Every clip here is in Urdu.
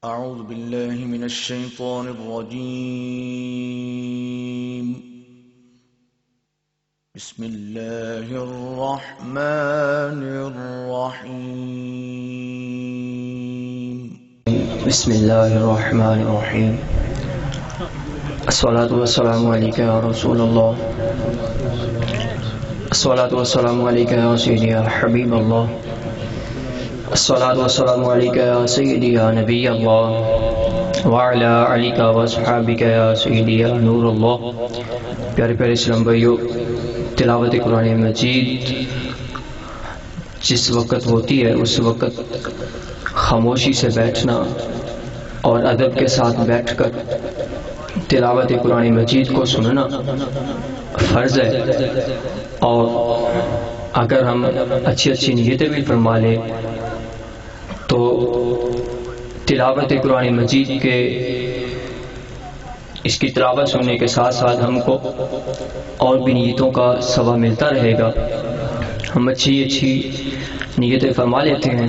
أعوذ بالله من الشيطان الرجيم. بسم الله الرحمن الرحيم. بسم الله الرحمن الرحيم. الصلاة والسلام عليك يا رسول الله. الصلاة والسلام عليك يا سيدي يا حبيب الله. الصلاة والسلام عليك يا سيدي يا نبي الله وعلى آلك وصحابك يا سيدي يا نور الله. پیارے پیارے اسلام بھائیو، تلاوت قرآن مجید جس وقت ہوتی ہے اس وقت خاموشی سے بیٹھنا اور ادب کے ساتھ بیٹھ کر تلاوت قرآن مجید کو سننا فرض ہے، اور اگر ہم اچھی اچھی نیتیں بھی فرما لیں تو تلاوت قرآن مجید کے اس کی تلاوت سننے کے ساتھ ساتھ ہم کو اور بھی نیتوں کا ثواب ملتا رہے گا۔ ہم اچھی نیتیں فرما لیتے ہیں،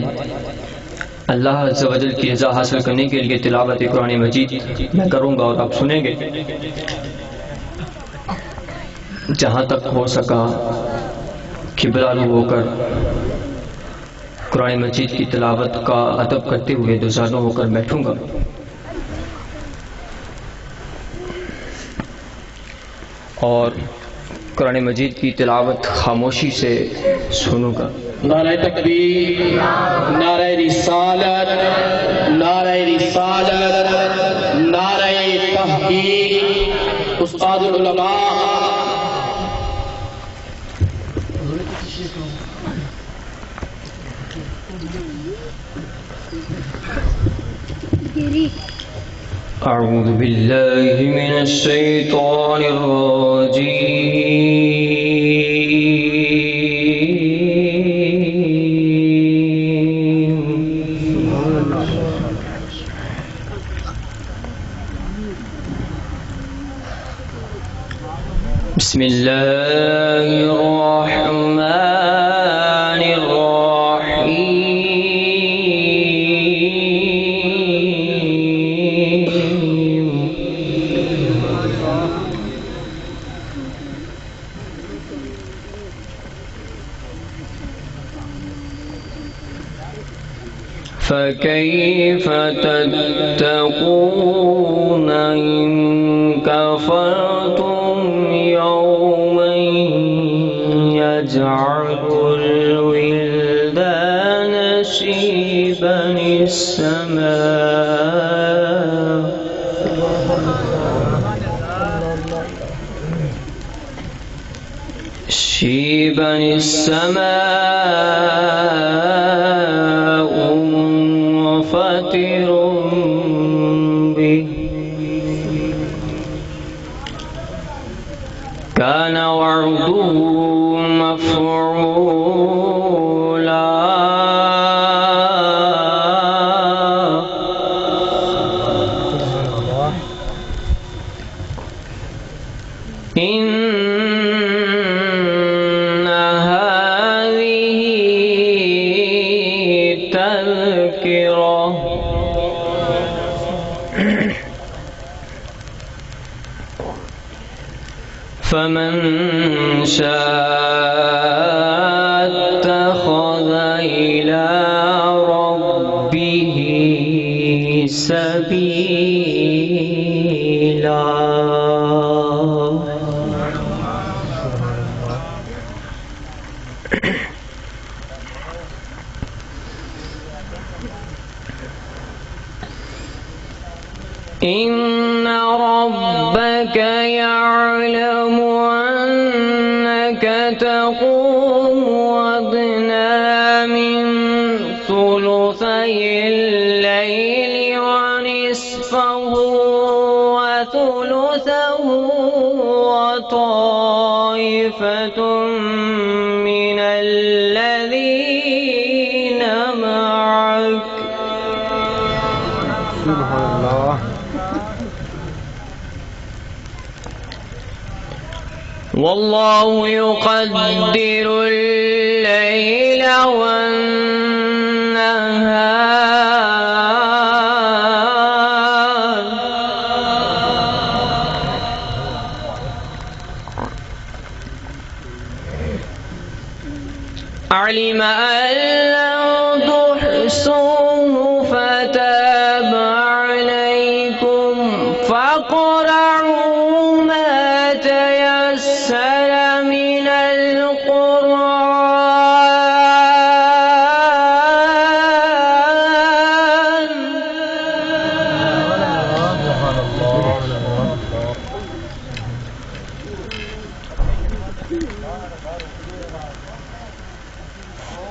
اللہ عز و جل کی رضا حاصل کرنے کے لیے تلاوت قرآن مجید میں کروں گا اور آپ سنیں گے۔ جہاں تک ہو سکا قبلہ رو ہو کر قرآن مجید کی تلاوت کا ادب کرتے ہوئے دوزانو ہو کر بیٹھوں گا۔ اور قرآن مجید کی تلاوت خاموشی سے سنوں گا۔ نعرہ تکبیر، نعرہ رسالت، نعرہ رسالت، نعرہ تحقیق، استاد العلماء اعوذ باللہ من الشیطان الرجیم۔ بسم اللہ الرحمن الرحیم۔ فَكَيْفَ تَتَّقُونَ إِن كَفَرْتُمْ يَوْمًا يَجْعَلُ الْوِلْدَانَ شِيبًا السَّمَاءُ منفطر به كان وعده مفعولا إن هذه تذكرة فمن شاء اتخذ إلى ربه سبيلا۔ إن ربك يعلم أنك تقوم أدنى من ثلثي الليل ونصفه وثلثه وطائفة من الذين معك سبحان الله والله يقدر الليل والنهار تاب عليكم فاقرؤوا ما تيسر من القرآن.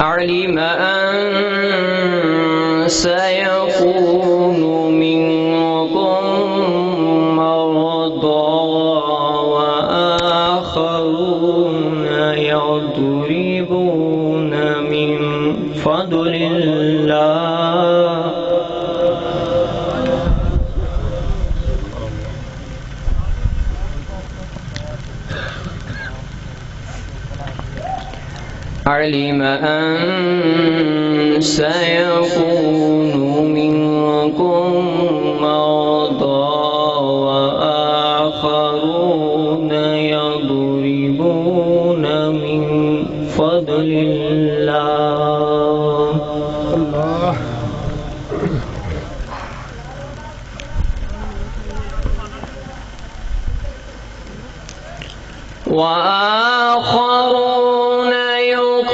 علم أن سيكون منكم مرضى وآخرون يضربون من فضل الله علم أن سيكون منكم مرضى وآخرون يضربون من فضل الله. وآخرون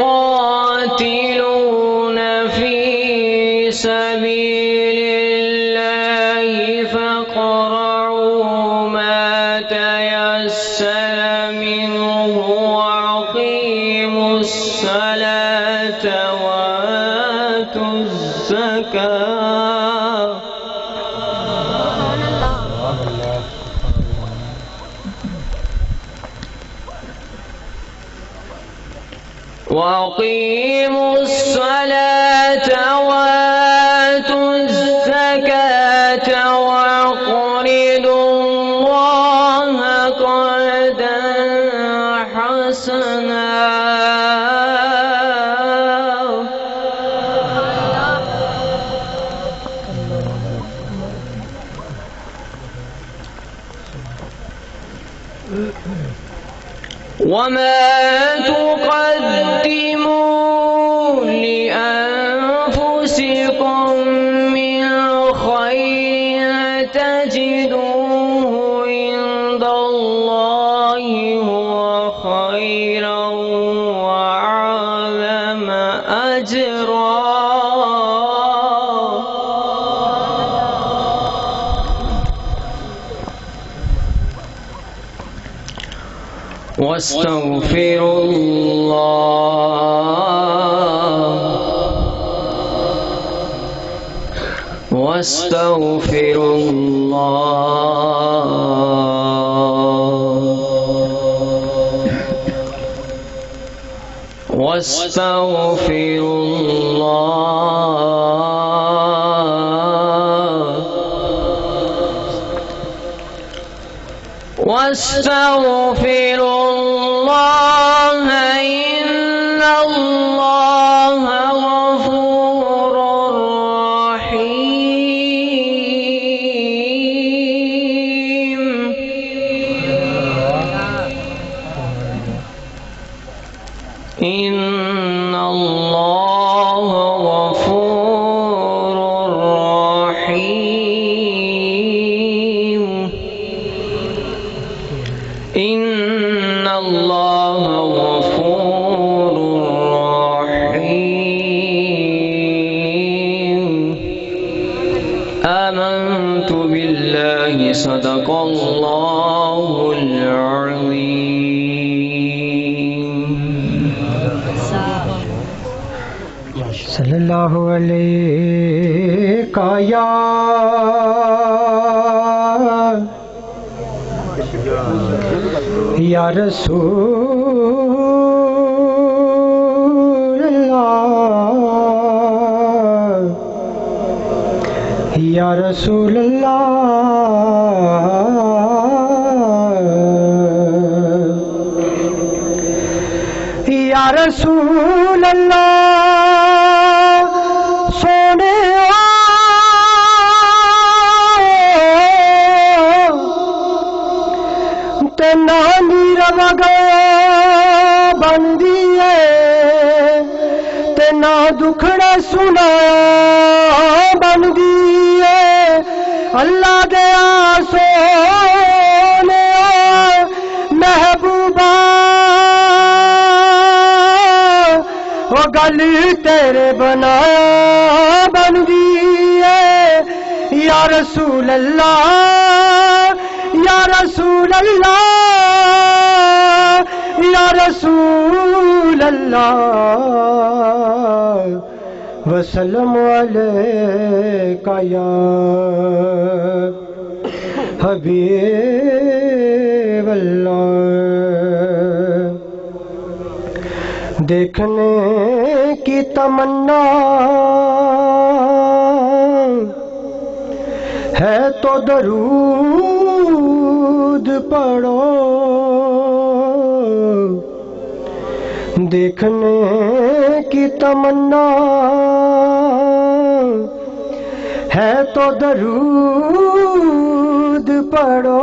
يقاتلون في سبيل الله فاقرؤوا ما تيسر منه وأقيموا الصلاة وآتوا الزكاة. وأقيموا الصلاة وآتوا الزكاة وأقرضوا الله قرضا حسنا. وما تقدموا لأنفسكم من خير تجدوه عند الله هو خيرا وأعظم أجرا. واستغفروا الله واستغفروا الله واستغفروا الله واستغفروا الله إن الله غفور رحيم. إن الله غفور رحيم. إن الله غفور رحيم. آمنت بالله صدق الله العظيم. صلی اللہ علیہ یا رسول اللہ یا رسول اللہ یا رسول اللہ سونے نانی روگا بندی ہے تے نا دکھڑا سنا بندی اللہ دیا سونے محبوبہ وہ گل تیرے بنا بن گئی ہے یا رسول اللہ یا رسول اللہ یا رسول اللہ وسلم علیکہ یا حبیب اللہ دیکھنے کی تمنا ہے تو درود پڑھو دیکھنے کی تمنا ہے تو درود پڑھو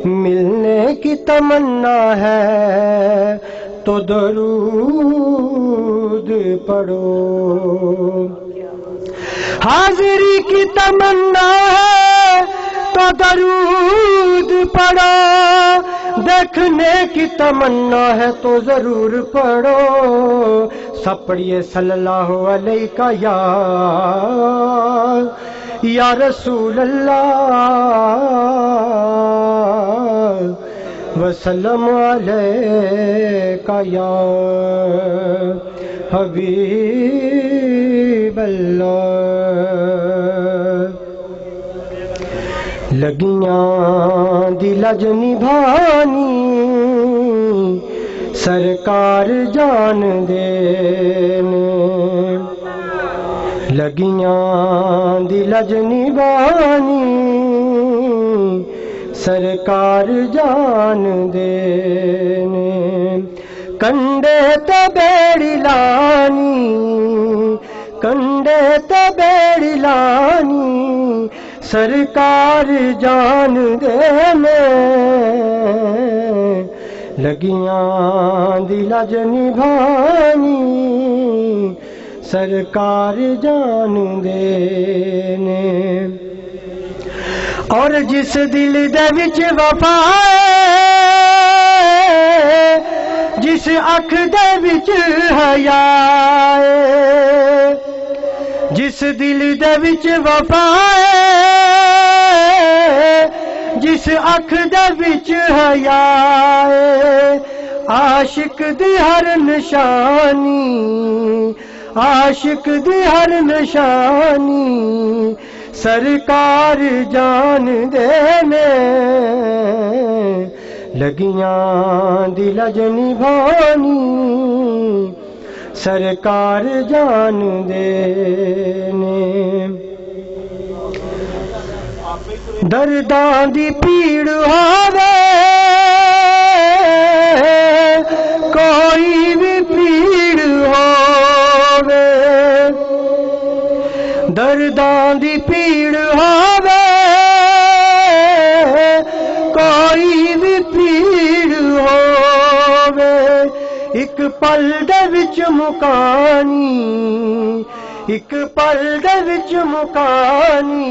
ملنے کی تمنا ہے تو درود پڑھو حاضری کی تمنا ہے تو درود پڑھو دیکھنے کی تمنا ہے تو ضرور پڑھو سب پڑھیے صلی اللہ علیہ یا رسول اللہ وسلم علیکہ یا حبیب اللہ لگیاں دی لج نبھانی سرکار جان دین لگیاں دی لج نبھانی سرکار جان دین کنڈے تے بیڑی لانی کنڈے تے بیڑی لانی سرکار جان دینے لگیاں دی لج نبھانی سرکار جان دینے اور جس دل دے وچ وفا جس اکھ دے وچ حیا جس دل دے وچ وفا جس اکھ دے وچ حیا عاشق دی ہر نشانی عاشق دی ہر نشانی سرکار جان دینے لگیاں دی لج نبھانی سرکار جان دینے درداں دی پیڑ ہووے کوئی بھی پیڑ ہووے درداں دی پیڑ ہووے کوئی بھی پیڑ ہووے ایک پل دے وچ مکانی ایک پل دے وچ مکانی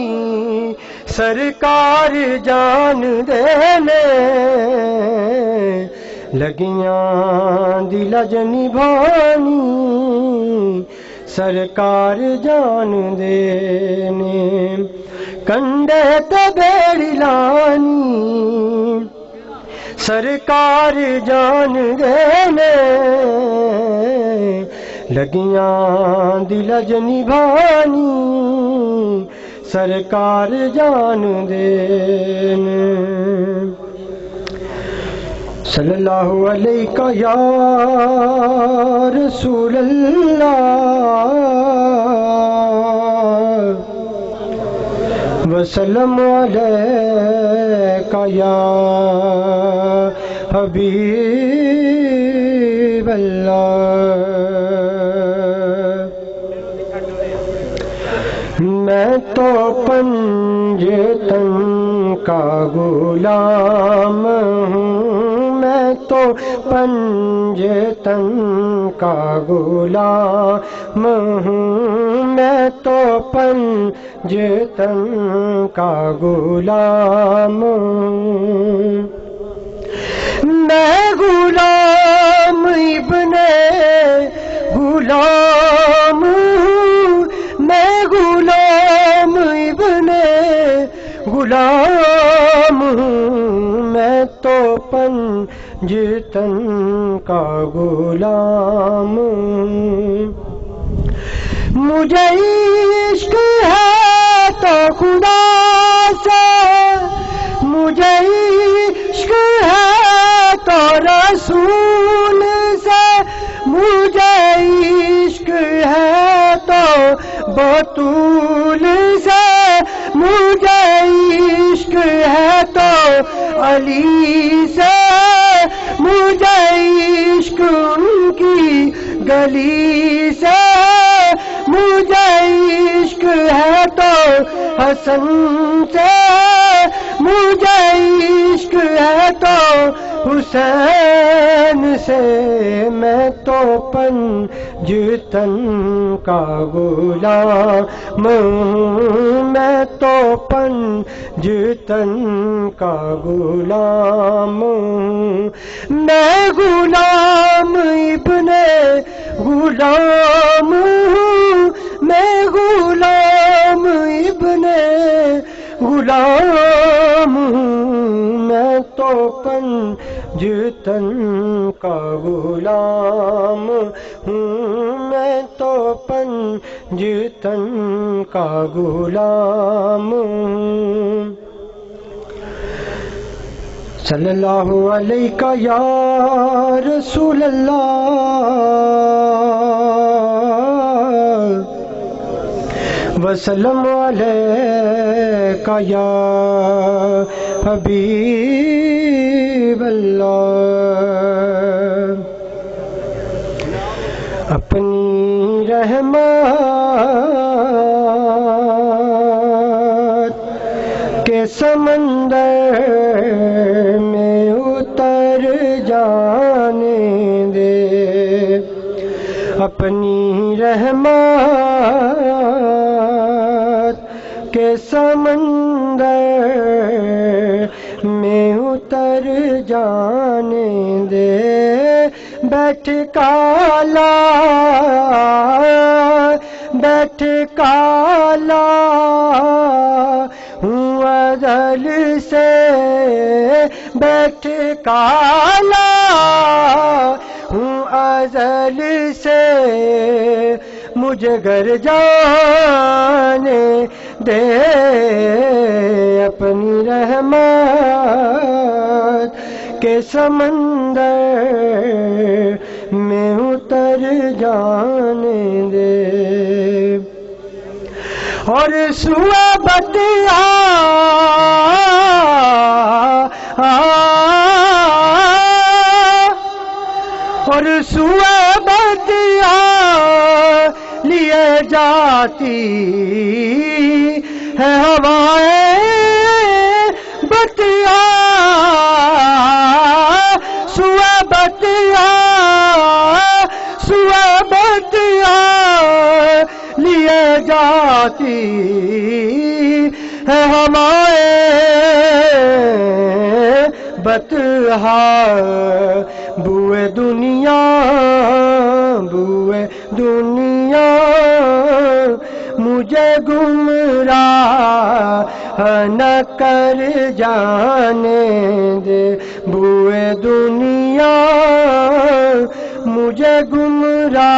سرکار جان دینے لگیاں دی لج نبھانی سرکار جان دینے کنڈے تے بیڑی لانی سرکار جان دینے لگیاں دی لج نبھانی سرکار جان دینے صلی اللہ علیہ یا رسول اللہ وسلم علیکہ یا حبیب اللہ میں تو پنجتن کا غلام ہوں میں تو پنجتن کا غلام ہوں، میں تو پنجتن کا غلام ہوں، میں غلام ابن غلام ہوں، میں غلام ابن غلام ہوں، میں تو پنجتن کا غلام ہوں، مجھے عشق ہے تو خدا سے، مجھے عشق ہے تو رسول سے، مجھے عشق ہے تو بطول سے، مجھے عشق ہے تو علی سے، مجھے عشق ان کی گلی سے، مجھے عشق ہے تو حسن سے، مجھے عشق ہے تو حسین سے، میں تو پنجتن کا غلام ہوں، میں تو پنجتن کا غلام ہوں، میں غلام ابن غلام ہوں، میں غلام ابن غلام ہوں، میں تو پنجتن کا غلام ہوں، میں تو پنجتن کا غلام ہوں، صلی اللہ علیہ یا رسول اللہ، وسلم علیک یا حبیب اللہ، اپنی رحمت کے سمندر میں اتر جانے دے، اپنی رحمت کے سمندر میں اتر جانے دے، بیٹھ کالا بیٹھ کالا ہوں ازل سے، بیٹھ کالا ہوں ازل سے، مجھے گھر جانے دے، اپنی رحمت کے سمندر میں اتر جانے دے، اور سوئے بدیا اور سوئے بدیا لیے جاتی ہے ہوائیں بتیا، سوئے بتیا سوئے بتیا لیے جاتی ہے ہوائیں بتہا، بوئے دنیا بوئے دنیا مجھے گمراہ نہ کر جانے دے، بوئے دنیا مجھے گمراہ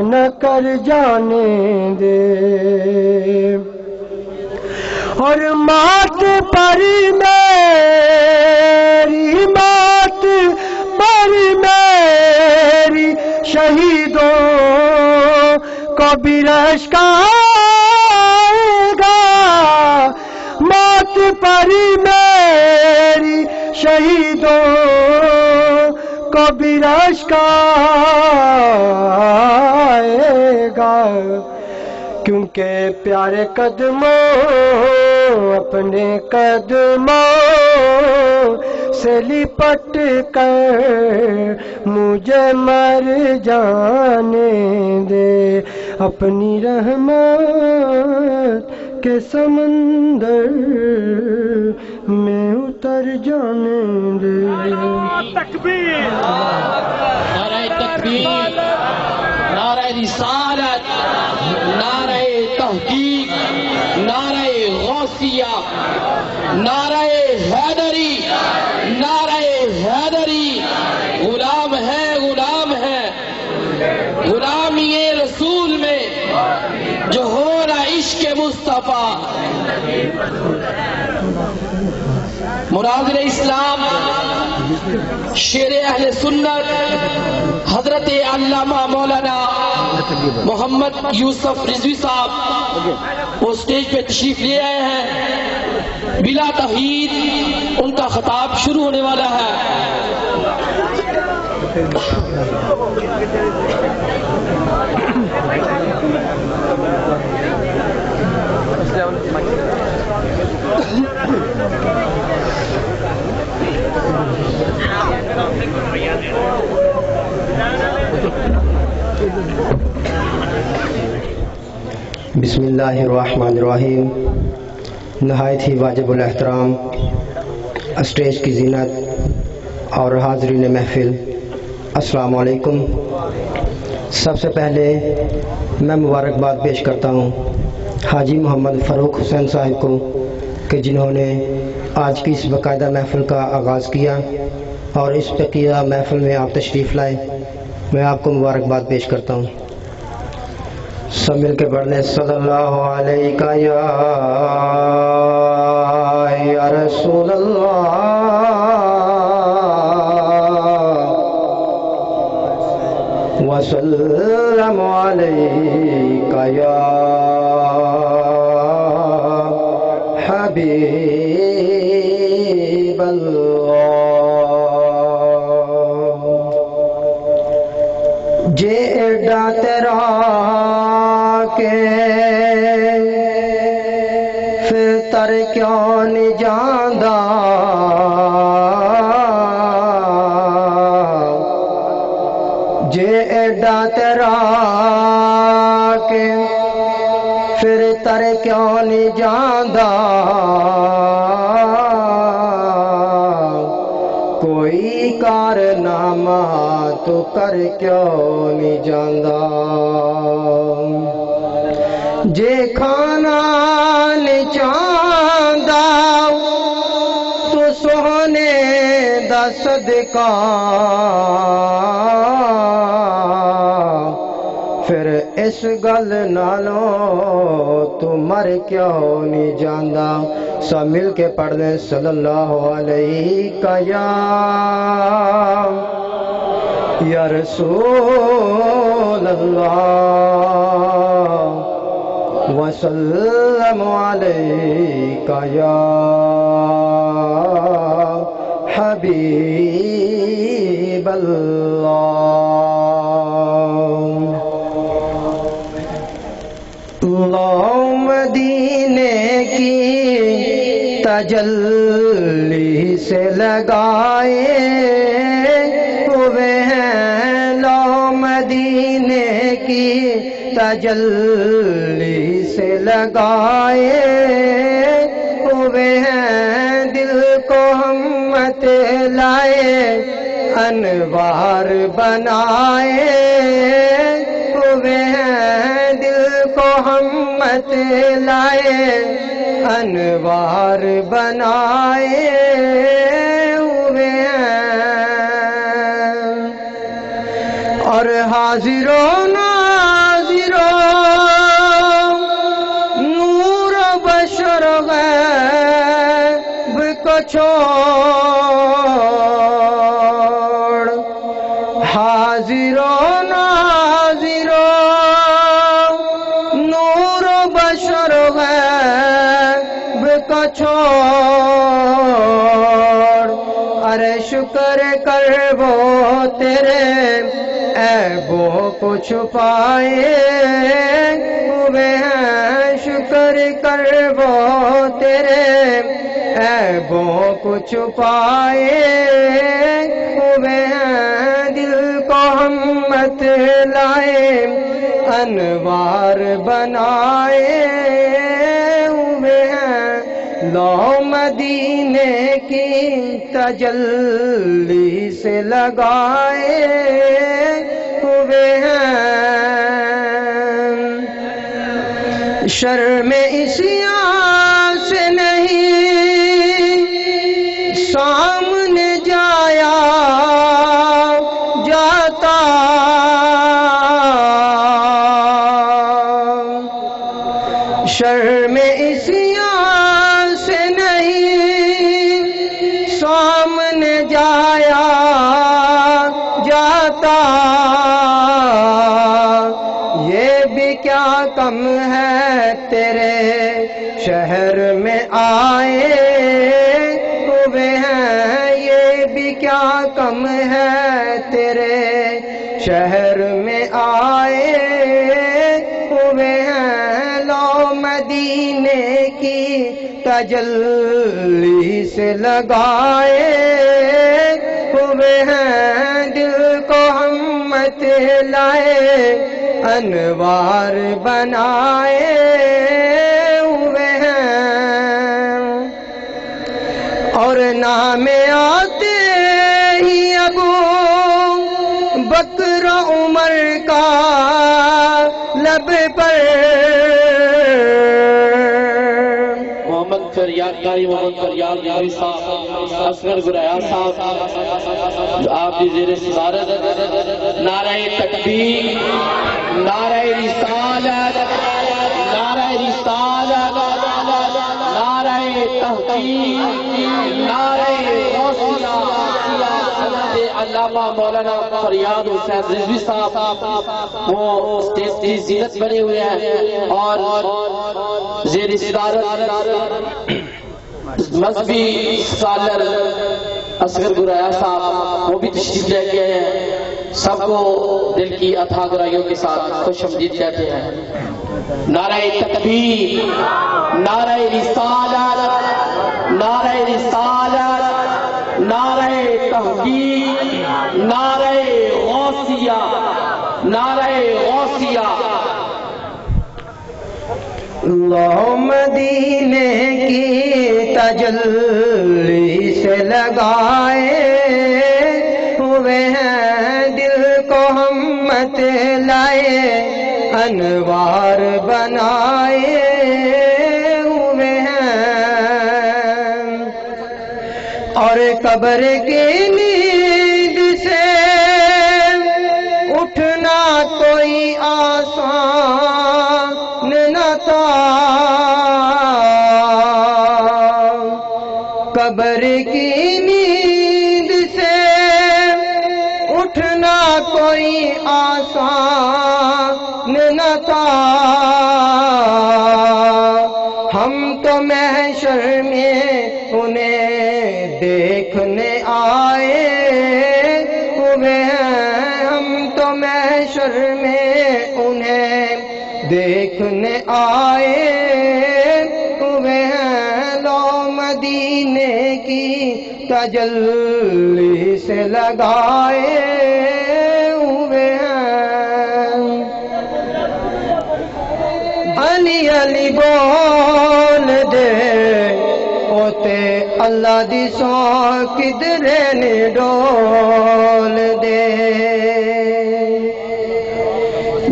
نہ کر جانے دے، اور مات پر میری مات پر میری شہیدوں کو بھی رشک آئے گا، مات پر میری شہیدوں کو بھی رشک آئے گا، کیونکہ پیارے قدموں اپنے قدموں سے لپٹ کر مجھے مر جانے دے، اپنی رحمت کے سمندر میں اتر جانے دے۔ نعرہ تکبیر، نعرہ رسالت، نعرہ تحقیق، نعرہ غوثیہ، نعرہ حیدری، نعرہ حیدری۔ غلام ہے، غلام ہے، غلامی رسول میں جو ہو رہا عشق مصطفیٰ۔ مناظر اسلام شیر اہل سنت حضرت علامہ مولانا محمد یوسف رضوی صاحب وہ اسٹیج پہ تشریف لے آئے ہیں۔ بلا تحید ان کا خطاب شروع ہونے والا ہے۔ بسم اللہ الرحمن الرحیم۔ نہایت ہی واجب الاحترام اسٹیج کی زینت اور حاضرین محفل، السلام علیکم۔ سب سے پہلے میں مبارکباد پیش کرتا ہوں حاجی محمد فاروق حسین صاحب کو کہ جنہوں نے آج کی اس باقاعدہ محفل کا آغاز کیا اور اس بقیہ محفل میں آپ تشریف لائے۔ میں آپ کو مبارکباد پیش کرتا ہوں۔ سب مل کے پڑھ لیں صلی اللہ علیہ یا رسول اللہ وسلم علیک یا حبیب اللہ۔ جے ایڈا تیرا کہ پھر تر کیوں نہیں جاندا، جے ایڈا تیرا کہ پھر تر کیوں نہیں جاندا، کوئی کارنامہ تو کر کیوں نہیں جاندا، جے کھانا نہیں چاہندا تو سونے دا صدقہ، پھر اس گل نالوں تو مر کیوں نہیں جاندا۔ سب مل کے پڑھ لیں صلی اللہ علیہ یا رسول اللہ وسلم علیک یا حبیب اللہ۔ اللہ مدینے کی تجلی سے لگائے ہوئے ہیں، لو مدینے کی تجلی سے لگائے ہوئے ہیں، دل کو ہمت لائے انوار بنائے ہوئے ہیں، دل کو ہمت لائے انوار بنائے ہوئے ہیں، اور حاضر و ناظر و نور و بشر غیب کو چھوڑ، حاضر و ناظر و نور و بشر غیب کو چھوڑ، ارے شکر کر وہ تیرے عیبوں کو چھپائے ہوئے ہیں، شکر کر وہ تیرے عیبوں کو چھپائے ہوئے ہیں، دل کو ہم مت لائے انوار بنائے ہوئے ہیں، لو مدینے کی تجلی سے لگائے ہوئے ہیں، شرم عصیاں سے نہیں سامنے جایا جاتا، شرم عصیاں سے نہیں سامنے جایا جاتا، یہ بھی کیا کم ہے تیرے شہر میں آئے ہوئے ہیں، یہ بھی کیا کم ہے تیرے شہر میں آئے ہوئے ہیں، لو مدینے کی تجلی سے لگائے ہوئے ہیں، دل کو ہم مت لائے انوار بنائے ہوئے ہیں، اور نام آتے ہی ابو بکر عمر کا لب پر محمد فریاد کاری محمد فریاد کاری صاحب اصغر گریا صاحب جو آپ کی زیر صدارت نعرہ تکبیر، نعرہ رسالت، نعرہ رسالت، نعرہ تحقیق، نعرہ غوثیہ، حضرت علامہ مولانا فریاد حسین رضوی صاحب وہ اسٹیج کی زینت بنے ہوئے ہیں، اور زیر صدارت مذہبی سالر اصغر گریا صاحب وہ بھی تشریف لے کے آئے ہیں، سب کو دل کی اتھا گرائیوں کے ساتھ خوش آمدید کہتے ہیں۔ نعرہ تکبیر، نعرہ رسالت، نعرہ رسالت، نعرہ تحقیق، نعرہ غوثیہ، نعرہ غوثیہ، لو مدینے کی تجلی سے لگائے ہوئے ہیں، دل کو ہم مت لائے انوار بنائے ہوئے ہیں، اور قبر کی نیند سے اٹھنا کوئی آسان نہ تھا، قبر کی نیند سے اٹھنا کوئی آسان نہ تھا، ہم تو محشر میں انہیں دیکھنے آئے ہوئے ہیں، ہم تو محشر میں انہیں دیکھنے آئے ہوئے ہیں، لو مدینے کی تجلی سے لگائے ہوئے ہیں، علی علی بول دے اوتے اللہ دی سو کدرے نے ڈول دے،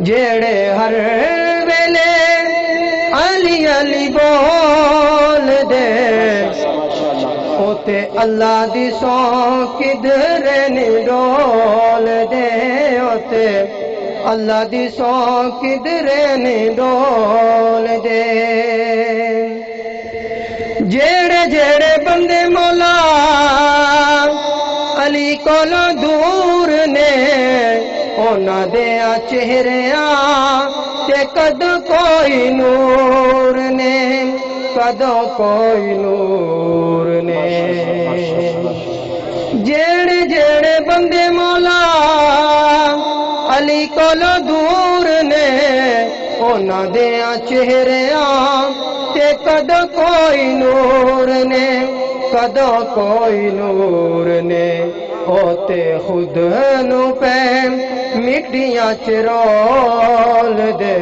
جیڑے ہر ویلے علی علی بول دے اوتے اللہ دی سو کدرے نے ڈول دے، اوتے اللہ دی سو کدرے نے ڈول دے، جیڑے جیڑے بندے مولا علی کولوں دور نے انہاں دیاں چہریاں تے کدو کوئی نور نے، کدو کوئی نور نے، جیڑے جیڑے بندے مولا علی کولوں دور نے ਉਹਨਾਂ ਦੇ ਚਿਹਰਿਆਂ ਤੇ ਕਦੋਂ ਕੋਈ ਨੂਰ ਨੇ, ਕਦੋਂ ਕੋਈ ਨੂਰ ਨੇ। ਉਹ ਤੇ ਖੁਦ ਨੂੰ ਪੈ ਮਿੱਟੀਆਂ ਚ ਰੋਲਦੇ,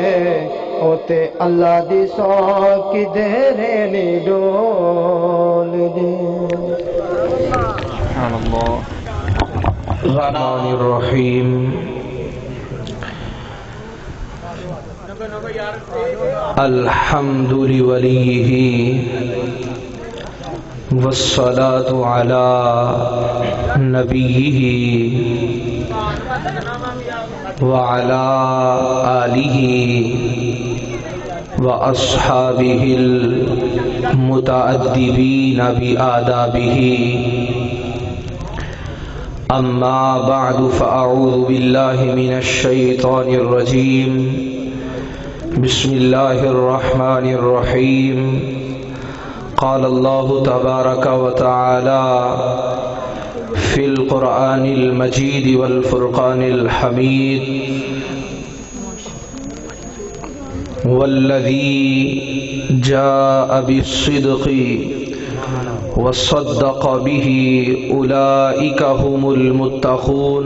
ਉਹ ਤੇ ਅੱਲਾ ਦੀ ਸੌ ਕਿਧਰੇ ਨਹੀਂ ਡੋਲਦੇ। الرحمن الرحیم الحمد لولیہ والصلاة علی نبیہ وعلی آلہ واصحابہ المتأدبین بآدابہ۔ اما بعد فاعوذ باللہ من الشیطان الرجیم، بسم اللہ الرحمن الرحیم۔ قال اللہ تبارک وتعالی فی القرآن المجید والفرقان الحمید، والذی جاء بالصدق وصدق به أولئك هم المتقون۔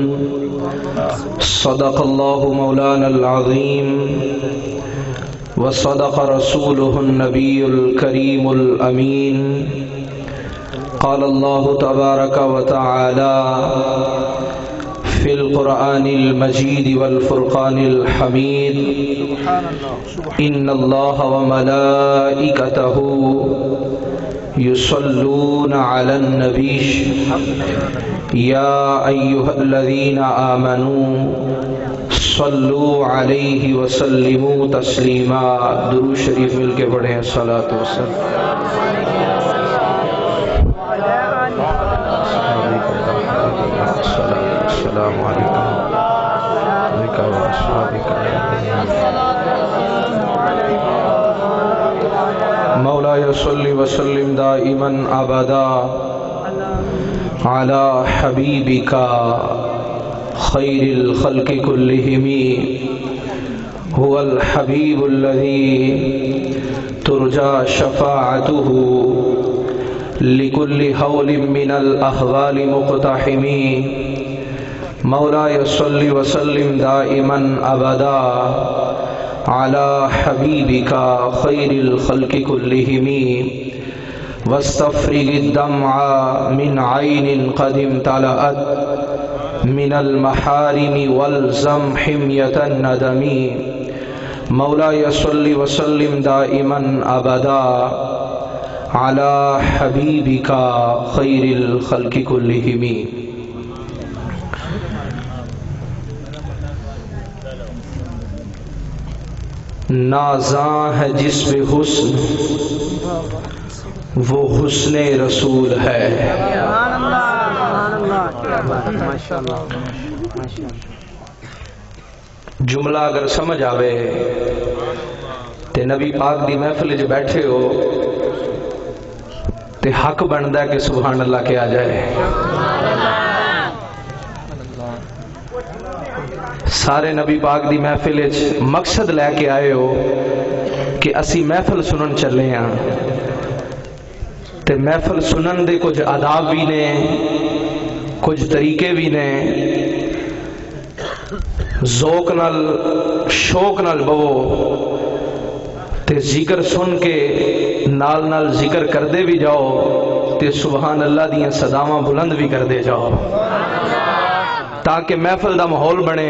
صدق الله مولانا العظيم وصدق رسوله النبي الكريم الأمين۔ قال الله تبارك وتعالى في القرآن المجيد والفرقان الحميد، إن الله وملائكته يصلون على النبي يا أيها الذين آمنوا صلوا عليه وسلموا تسليما۔ درود شریف مل کے پڑھیں، الصلاۃ والسلام۔ السلام علیکم مولاي صل وسلم دائما ابدا على حبيبك خير الخلق كلهم، هو الحبيب الذي ترجى شفاعته لكل هول من الأهوال مقتحم۔ مولاي صل وسلم دائما ابدا على حبيبك خير الخلق كلهم، واستفرغ الدمع من عين قد امتلأت من المحارم والزم حمية الندم۔ مولاي صل وسلم دائما ابدا على حبيبك خير الخلق كلهم۔ نازاں ہے جس پہ حسن وہ حسن رسول ہے۔ جملہ اگر سمجھ آوے تے نبی پاک دی محفل وچ بیٹھے ہو تے حق بندا ہے کہ سبحان اللہ کیا جائے۔ سارے نبی پاک دی محفل وچ مقصد لے کے آئے ہو کہ اسی محفل سنن چلے ہاں تے محفل سنن دے کچھ آداب بھی نے، کچھ طریقے بھی نے۔ ذوق نال شوق نال بوو تے ذکر سن کے نال نال ذکر کردے بھی جاؤ تے سبحان اللہ دیاں صداواں بلند بھی کردے جاؤ، تاکہ محفل دا ماحول بنے۔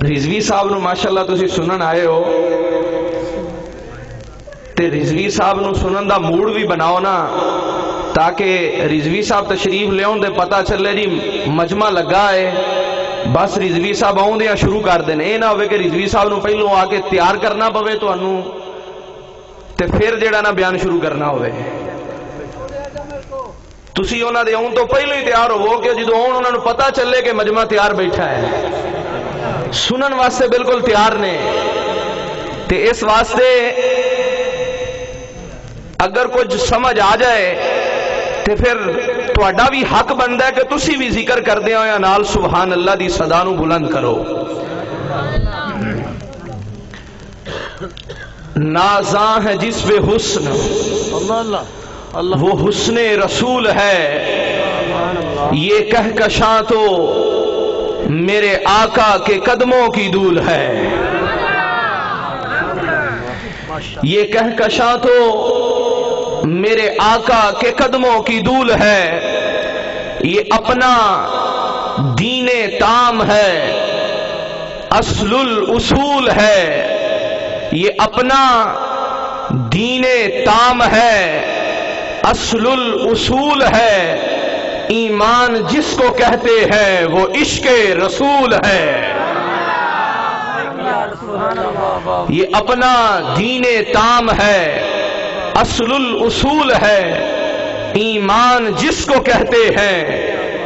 رضوی صاحب نو ماشاءاللہ تسی سنن آئے ہو تے رضوی صاحب نو سنن دا موڈ بھی بناؤ نا، تاکہ رضوی صاحب تشریف لے دے پتہ چلے جی مجمع لگا ہے، بس رضوی صاحب آؤں دیا شروع کر دیں۔ اے نہ ہوئے کہ رضوی صاحب نو پہلو آ کے تیار کرنا پوے تو انو تے پھر جیڑا نا بیان شروع کرنا ہوئے۔ تسی انہاں دے آؤں تو پہلو ہی تیار ہو کہ جدو آؤں انہاں نو پتہ چلے کہ مجمع تیار بیٹھا ہے، سنن واسطے بالکل تیار نے۔ تے اس واسطے اگر کچھ سمجھ آ جائے تے پھر تہاڈا بھی حق بندا ہے کہ تسی بھی ذکر کردے ہو یا نال سبحان اللہ دی صدا نو بلند کرو۔ نازاں ہے جس پہ حسن وہ حسن رسول ہے، یہ کہکشاں تو میرے آقا کے قدموں کی دھول ہے، یہ کہکشاں تو میرے آقا کے قدموں کی دھول ہے، یہ اپنا دین تام ہے، اصل الاصول ہے، یہ اپنا دین تام ہے، اصل الاصول ہے، ایمان جس کو کہتے ہیں وہ عشق رسول ہے، یہ اپنا دین تام ہے، اصل الاصول ہے، ایمان جس کو کہتے ہیں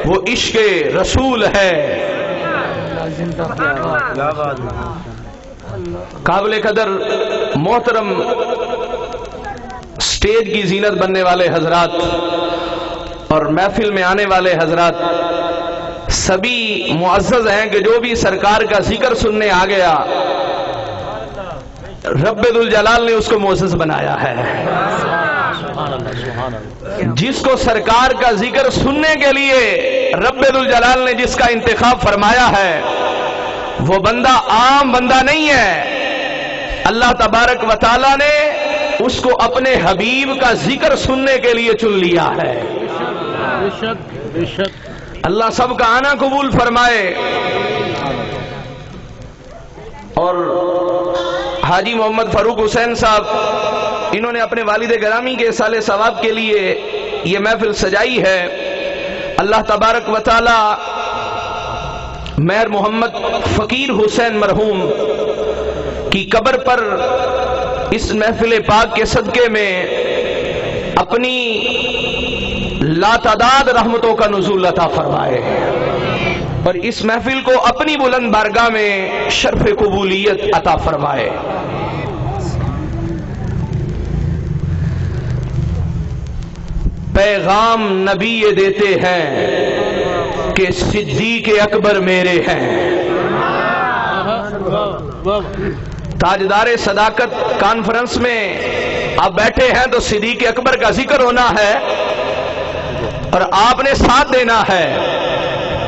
وہ عشق رسول ہے۔ قابل قدر محترم اسٹیج کی زینت بننے والے حضرات اور محفل میں آنے والے حضرات سبھی معزز ہیں کہ جو بھی سرکار کا ذکر سننے آ گیا رب ذوالجلال نے اس کو معزز بنایا ہے۔ جس کو سرکار کا ذکر سننے کے لیے رب ذوالجلال نے جس کا انتخاب فرمایا ہے وہ بندہ عام بندہ نہیں ہے، اللہ تبارک و تعالی نے اس کو اپنے حبیب کا ذکر سننے کے لیے چن لیا ہے۔ اللہ سب کا آنا قبول فرمائے۔ اور حاجی محمد فاروق حسین صاحب انہوں نے اپنے والد گرامی کے اصال ثواب کے لیے یہ محفل سجائی ہے، اللہ تبارک و تعالی مہر محمد فقیر حسین مرحوم کی قبر پر اس محفل پاک کے صدقے میں اپنی لاتعداد رحمتوں کا نزول عطا فرمائے اور اس محفل کو اپنی بلند بارگاہ میں شرف قبولیت عطا فرمائے۔ پیغام نبی یہ دیتے ہیں کہ صدیق اکبر میرے ہیں، تاجدار صداقت کانفرنس میں آپ بیٹھے ہیں تو صدیق اکبر کا ذکر ہونا ہے اور آپ نے ساتھ دینا ہے۔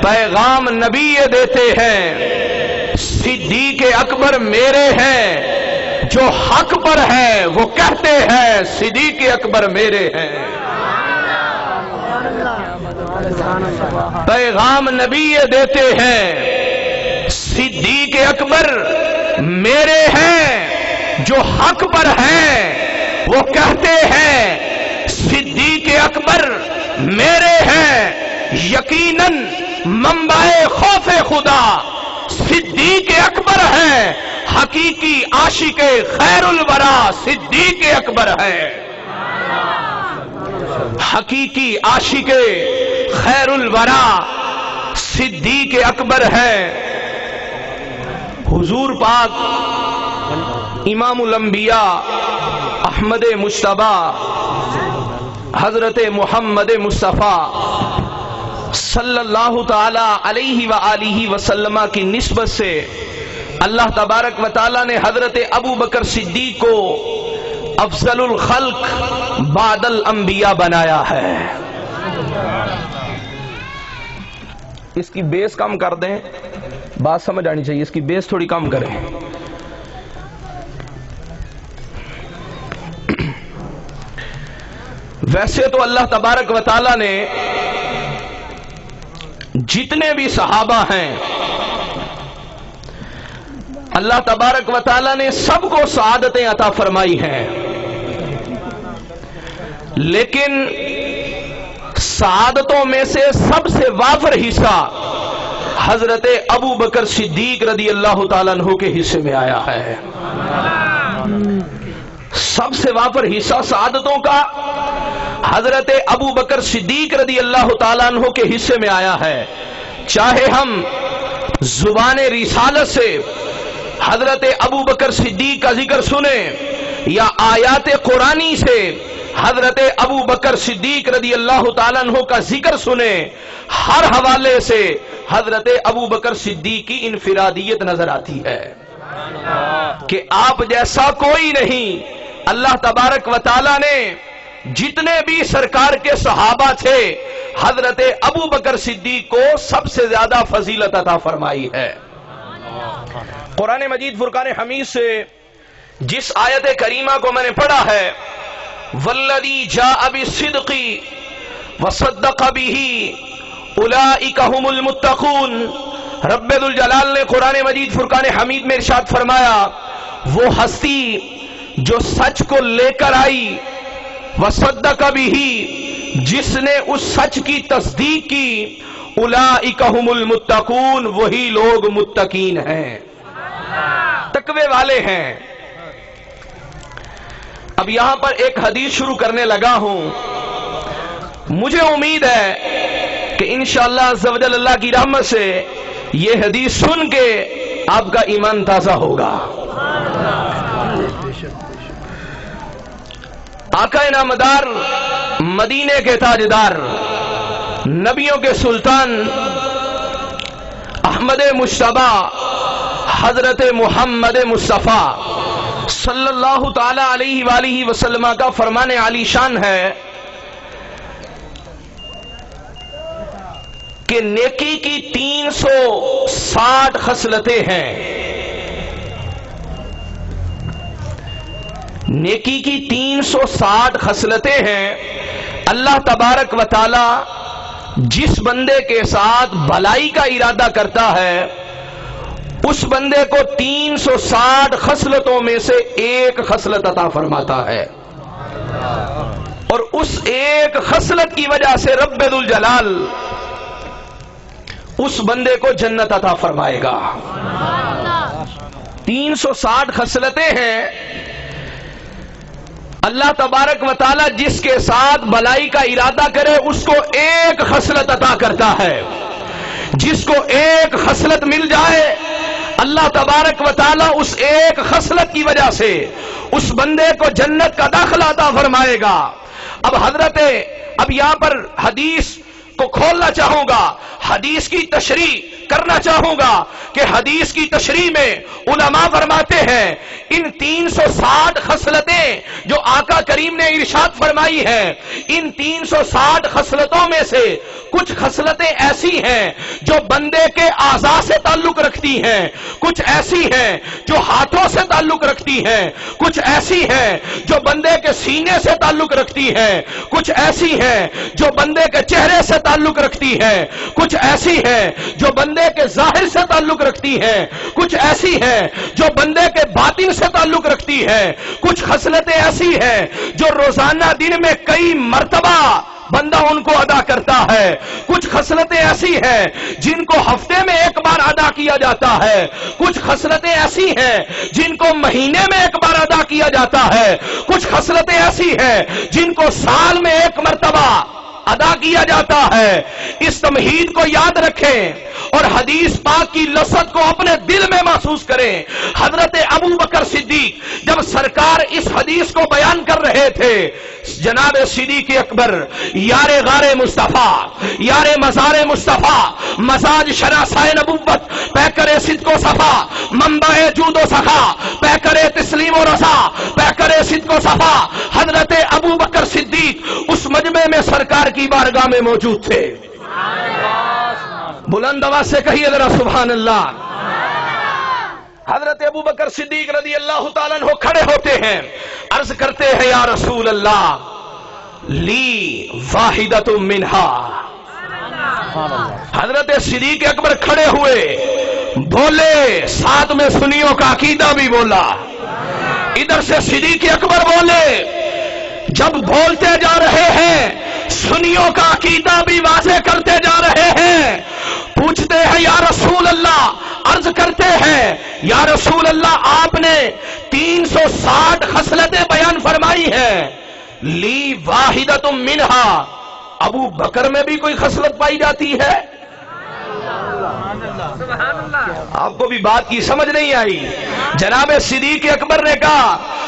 پیغام نبی یہ دیتے ہیں صدیق اکبر میرے ہیں، جو حق پر ہے وہ کہتے ہیں صدیق اکبر میرے ہیں۔ پیغام نبی یہ دیتے ہیں صدیق اکبر میرے ہیں، جو حق پر ہیں وہ کہتے ہیں صدیق اکبر میرے ہیں۔ یقیناً منبع خوف خدا صدیق اکبر ہے، حقیقی عاشق خیر الورا صدیق اکبر ہے، حقیقی عاشق خیر الورا صدیق اکبر ہے۔ حضور پاک امام الانبیاء احمد مجتبی حضرت محمد مصطفیٰ صلی اللہ تعالی علیہ وآلہ وسلم کی نسبت سے اللہ تبارک و تعالی نے حضرت ابو بکر صدیق کو افضل الخلق بعد الانبیاء بنایا ہے۔ اس کی بیس کم کر دیں، بات سمجھ آنی چاہیے، اس کی بیس تھوڑی کم کریں۔ ویسے تو اللہ تبارک و تعالی نے جتنے بھی صحابہ ہیں اللہ تبارک و تعالی نے سب کو سعادتیں عطا فرمائی ہیں، لیکن سعادتوں میں سے سب سے وافر حصہ حضرت ابو بکر صدیق رضی اللہ تعالیٰ عنہ کے حصے میں آیا ہے۔ سب سے وافر حصہ سعادتوں کا حضرت ابو بکر صدیق رضی اللہ تعالیٰ عنہ کے حصے میں آیا ہے، چاہے ہم زبان رسالت سے حضرت ابو بکر صدیق کا ذکر سنیں یا آیات قرآنی سے حضرت ابو بکر صدیق رضی اللہ تعالیٰ عنہ کا ذکر سنیں، ہر حوالے سے حضرت ابو بکر صدیق کی انفرادیت نظر آتی ہے کہ آپ جیسا کوئی نہیں۔ اللہ تبارک و تعالیٰ نے جتنے بھی سرکار کے صحابہ تھے حضرت ابو بکر صدیق کو سب سے زیادہ فضیلت عطا فرمائی ہے۔ قرآن مجید فرقان حمید سے جس آیت کریمہ کو میں نے پڑھا ہے، والذی جاء بالصدق وصدق به اولئک هم المتقون، رب ذوالجلال نے قرآن مجید فرقان حمید میں ارشاد فرمایا، وہ ہستی جو سچ کو لے کر آئی، وصدق به، جس نے اس سچ کی تصدیق کی، اولئک هم المتقون، وہی لوگ متقین ہیں، تقوی والے ہیں۔ اب یہاں پر ایک حدیث شروع کرنے لگا ہوں، مجھے امید ہے کہ انشاءاللہ عز و جل اللہ کی رحمت سے یہ حدیث سن کے آپ کا ایمان تازہ ہوگا۔ آقا نامدار، مدینے کے تاجدار، نبیوں کے سلطان، احمد مجتبی حضرت محمد مصطفیٰ صلی اللہ تعالی علیہ وآلہ وسلم کا فرمان عالی شان ہے کہ نیکی کی 360 خصلتیں ہیں، نیکی کی 360 خصلتیں ہیں۔ اللہ تبارک و تعالی جس بندے کے ساتھ بھلائی کا ارادہ کرتا ہے اس بندے کو 360 خصلتوں میں سے ایک خصلت عطا فرماتا ہے، اور اس ایک خصلت کی وجہ سے رب ذوالجلال اس بندے کو جنت عطا فرمائے گا۔ 360 خصلتیں ہیں۔ اللہ تبارک و تعالی جس کے ساتھ بھلائی کا ارادہ کرے اس کو ایک خصلت عطا کرتا ہے، جس کو ایک خصلت مل جائے اللہ تبارک و تعالی اس ایک خصلت کی وجہ سے اس بندے کو جنت کا داخلہ عطا فرمائے گا۔ اب یہاں پر حدیث کو کھولنا چاہوں گا، حدیث کی تشریح کرنا چاہوں گا کہ حدیث کی تشریح میں علماء فرماتے ہیں ان 360 خصلتیں جو آقا کریم نے ارشاد فرمائی ہیں، ان 360 خصلتوں میں سے کچھ خصلتیں ایسی ہیں جو بندے کے اعضاء سے تعلق رکھتی ہیں، کچھ ایسی ہیں جو ہاتھوں سے تعلق رکھتی ہیں، کچھ ایسی ہیں جو بندے کے سینے سے تعلق رکھتی ہیں، کچھ ایسی ہیں جو بندے کے چہرے سے تعلق رکھتی ہیں، کچھ ایسی ہیں جو بندے کے ظاہر سے تعلق رکھتی ہیں، کچھ ایسی ہیں جو بندے کے باطن سے تعلق رکھتی ہیں، کچھ خصلتیں ایسی ہیں جو روزانہ دن میں کئی مرتبہ بندہ ان کو ادا کرتا ہے، کچھ خصلتیں ایسی ہیں جن کو ہفتے میں ایک بار ادا کیا جاتا ہے، کچھ خصلتیں ایسی ہیں جن کو مہینے میں ایک بار ادا کیا جاتا ہے، کچھ خصلتیں ایسی ہیں جن کو سال میں ایک مرتبہ ادا کیا جاتا ہے۔ اس تمہید کو یاد رکھیں اور حدیث پاک کی لذت کو اپنے دل میں محسوس کریں۔ حضرت ابو بکر صدیق جب سرکار اس حدیث کو بیان کر رہے تھے، جناب صدیق اکبر یار غار مصطفیٰ، یار مزار مصطفیٰ، مزاج شناسائے نبوت، پیکر صدق و صفا، منبع جود و سخا، پیکر تسلیم و رضا، پیکر صدق و صفا، حضرت ابو بکر صدیق اس مجمع میں سرکار کی بارگاہ میں موجود تھے۔ بلند آواز سے کہیے ذرا سبحان اللہ۔ حضرت ابو بکر صدیق رضی اللہ تعالیٰ عنہ کھڑے ہوتے ہیں، عرض کرتے ہیں یا رسول اللہ لی واحدۃ منہا۔ حضرت صدیق اکبر کھڑے ہوئے، بولے، ساتھ میں سنیوں کا عقیدہ بھی بولا، ادھر سے صدیق اکبر بولے، جب بولتے جا رہے ہیں سنیوں کا عقیدہ بھی واضح کرتے جا رہے ہیں، پوچھتے ہیں یا رسول اللہ، عرض کرتے ہیں یا رسول اللہ آپ نے 360 خصلتیں بیان فرمائی ہیں، لی واحدۃ منہا، ابو بکر میں بھی کوئی خصلت پائی جاتی ہے؟ آپ کو بھی بات کی سمجھ نہیں آئی؟ جناب صدیق اکبر نے کہا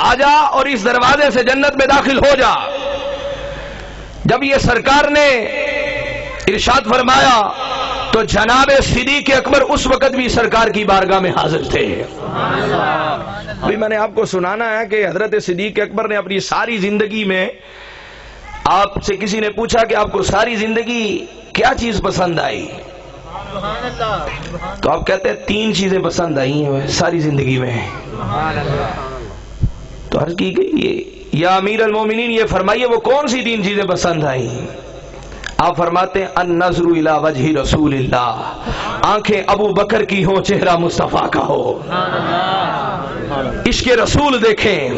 آ جا اور اس دروازے سے جنت میں داخل ہو جا۔ جب یہ سرکار نے ارشاد فرمایا تو جناب صدیق اکبر اس وقت بھی سرکار کی بارگاہ میں حاضر تھے۔ ابھی میں نے آپ کو سنانا ہے کہ حضرت صدیق اکبر نے اپنی ساری زندگی میں، آپ سے کسی نے پوچھا کہ آپ کو ساری زندگی کیا چیز پسند آئی، تو آپ کہتے ہیں 3 چیزیں پسند آئی ہیں ساری زندگی میں۔ تو عرض کی گئی یا امیر المومنین یہ فرمائیے وہ کون سی 3 چیزیں پسند آئیں؟ آپ فرماتے ہیں النظر الی وجہ رسول اللہ، آنکھیں ابو بکر کی ہوں چہرہ مصطفیٰ کا ہو، عشق رسول دیکھیں۔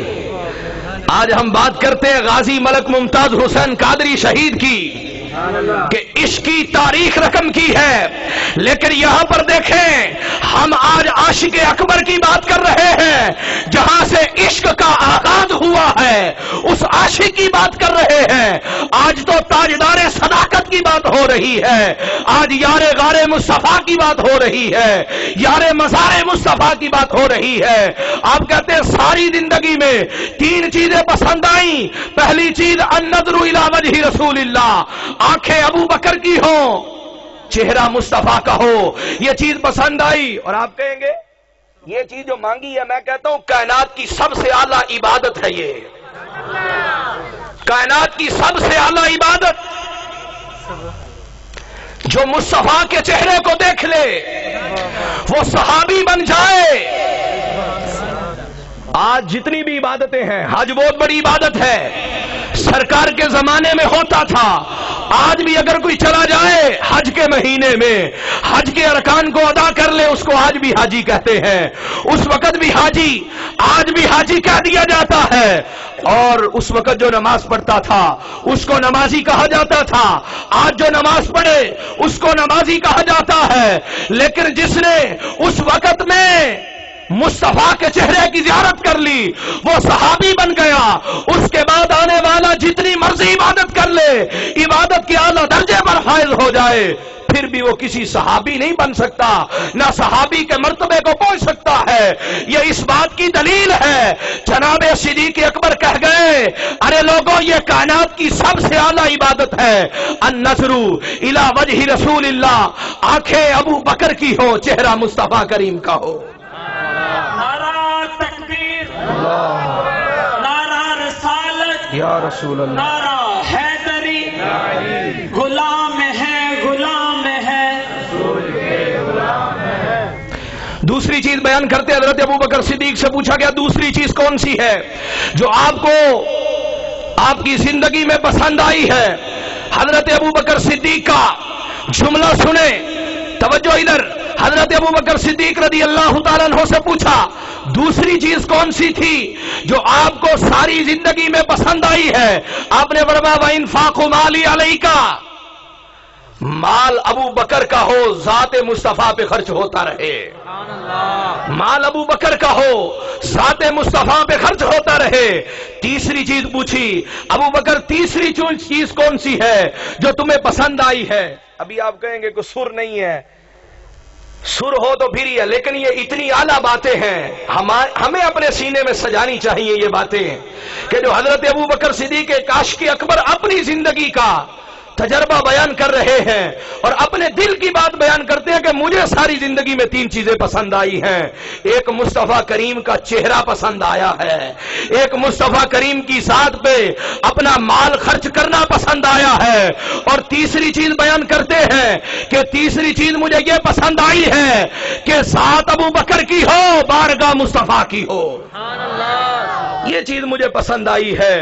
آج ہم بات کرتے ہیں غازی ملک ممتاز حسین قادری شہید کی کہ عشق کی تاریخ رقم کی ہے، لیکن یہاں پر دیکھیں ہم آج عاشق اکبر کی بات کر رہے ہیں، جہاں سے عشق کا آغاز ہوا ہے اس عاشق کی بات کر رہے ہیں۔ آج تو تاجدار صداقت کی بات ہو رہی ہے، آج یار غار مصطفیٰ کی بات ہو رہی ہے، یار مزار مصطفیٰ کی بات ہو رہی ہے۔ آپ کہتے ہیں ساری زندگی میں 3 چیزیں پسند آئیں۔ پہلی چیز النظر الی وجہ رسول اللہ، آنکھیں ابو بکر کی ہوں چہرہ مصطفیٰ کا ہو، یہ چیز پسند آئی۔ اور آپ کہیں گے یہ چیز جو مانگی ہے، میں کہتا ہوں کائنات کی سب سے اعلیٰ عبادت ہے یہ، کائنات کی سب سے اعلیٰ عبادت۔ جو مصطفیٰ کے چہرے کو دیکھ لے وہ صحابی بن جائے۔ آج جتنی بھی عبادتیں ہیں، حج بہت بڑی عبادت ہے، سرکار کے زمانے میں ہوتا تھا، آج بھی اگر کوئی چلا جائے حج کے مہینے میں حج کے ارکان کو ادا کر لے اس کو آج بھی حاجی کہتے ہیں، اس وقت بھی حاجی، آج بھی حاجی کہہ دیا جاتا ہے۔ اور اس وقت جو نماز پڑھتا تھا اس کو نمازی کہا جاتا تھا، آج جو نماز پڑھے اس کو نمازی کہا جاتا ہے۔ لیکن جس نے اس وقت میں مصطفیٰ کے چہرے کی زیارت کر لی وہ صحابی بن گیا۔ اس کے بعد آنے والا جتنی مرضی عبادت کر لے، عبادت کے اعلیٰ درجے پر فائز ہو جائے، پھر بھی وہ کسی صحابی نہیں بن سکتا، نہ صحابی کے مرتبے کو پہنچ سکتا ہے۔ یہ اس بات کی دلیل ہے، جناب صدیق اکبر کہہ گئے ارے لوگوں یہ کائنات کی سب سے اعلیٰ عبادت ہے، النظر الی وجہ رسول اللہ، آنکھیں ابو بکر کی ہو چہرہ مصطفیٰ کریم کا ہو۔ نعرہ تکبیر، نعرہ رسالت، یا رسول اللہ، نعرہ حیدری، غلام ہے غلام ہے۔ دوسری چیز بیان کرتے حضرت ابو بکر صدیق سے پوچھا گیا دوسری چیز کون سی ہے جو آپ کو آپ کی زندگی میں پسند آئی ہے؟ حضرت ابو بکر صدیق کا جملہ سنیں، توجہ ادھر۔ حضرت ابو بکر صدیق رضی اللہ تعالیٰ عنہ سے پوچھا دوسری چیز کون سی تھی جو آپ کو ساری زندگی میں پسند آئی ہے؟ آپ نے فرمایا وَإِنفَاقُ مَالِي عَلَيْكَ، مال ابو بکر کا ہو ذات مصطفیٰ پہ خرچ ہوتا رہے، مال ابو بکر کا ہو ذات مصطفیٰ پہ خرچ ہوتا رہے۔ تیسری چیز پوچھی ابو بکر تیسری چیز کون سی ہے جو تمہیں پسند آئی ہے؟ ابھی آپ کہیں گے کوئی سر نہیں ہے، سر ہو تو پھر ہی ہے، لیکن یہ اتنی اعلیٰ باتیں ہیں ہمیں اپنے سینے میں سجانی چاہیے یہ باتیں کہ جو حضرت ابو بکر صدیق عاشق اکبر اپنی زندگی کا تجربہ بیان کر رہے ہیں اور اپنے دل کی بات بیان کرتے ہیں کہ مجھے ساری زندگی میں 3 چیزیں پسند آئی ہیں۔ ایک مصطفیٰ کریم کا چہرہ پسند آیا ہے، ایک مصطفیٰ کریم کی ذات پہ اپنا مال خرچ کرنا پسند آیا ہے، اور تیسری چیز بیان کرتے ہیں کہ تیسری چیز مجھے یہ پسند آئی ہے کہ ذات ابو بکر کی ہو بارگاہ مصطفیٰ کی ہو، یہ چیز مجھے پسند آئی ہے۔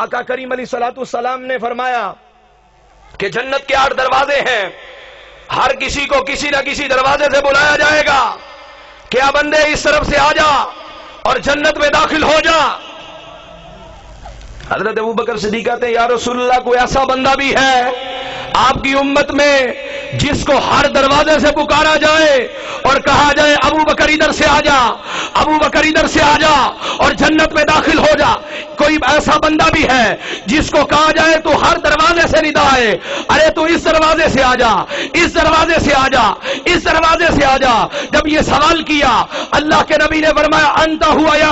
آقا کریم علیہ الصلوۃ والسلام نے فرمایا کہ جنت کے 8 دروازے ہیں، ہر کسی کو کسی نہ کسی دروازے سے بلایا جائے گا، کیا بندے اس طرف سے آ جا اور جنت میں داخل ہو جا۔ حضرت ابو بکر صدیق کہتے ہیں یا رسول اللہ کوئی ایسا بندہ بھی ہے آپ کی امت میں جس کو ہر دروازے سے پکارا جائے اور کہا جائے ابو بکر ادھر سے آ جا، ابو بکر ادھر سے آ جا اور جنت میں داخل ہو جا؟ کوئی ایسا بندہ بھی ہے جس کو کہا جائے تو ہر دروازے سے ندا ہے، ارے تو اس دروازے سے آ جا، اس دروازے سے آ جا، اس دروازے سے آ جا؟ جب یہ سوال کیا اللہ کے نبی نے فرمایا انت ہوا یا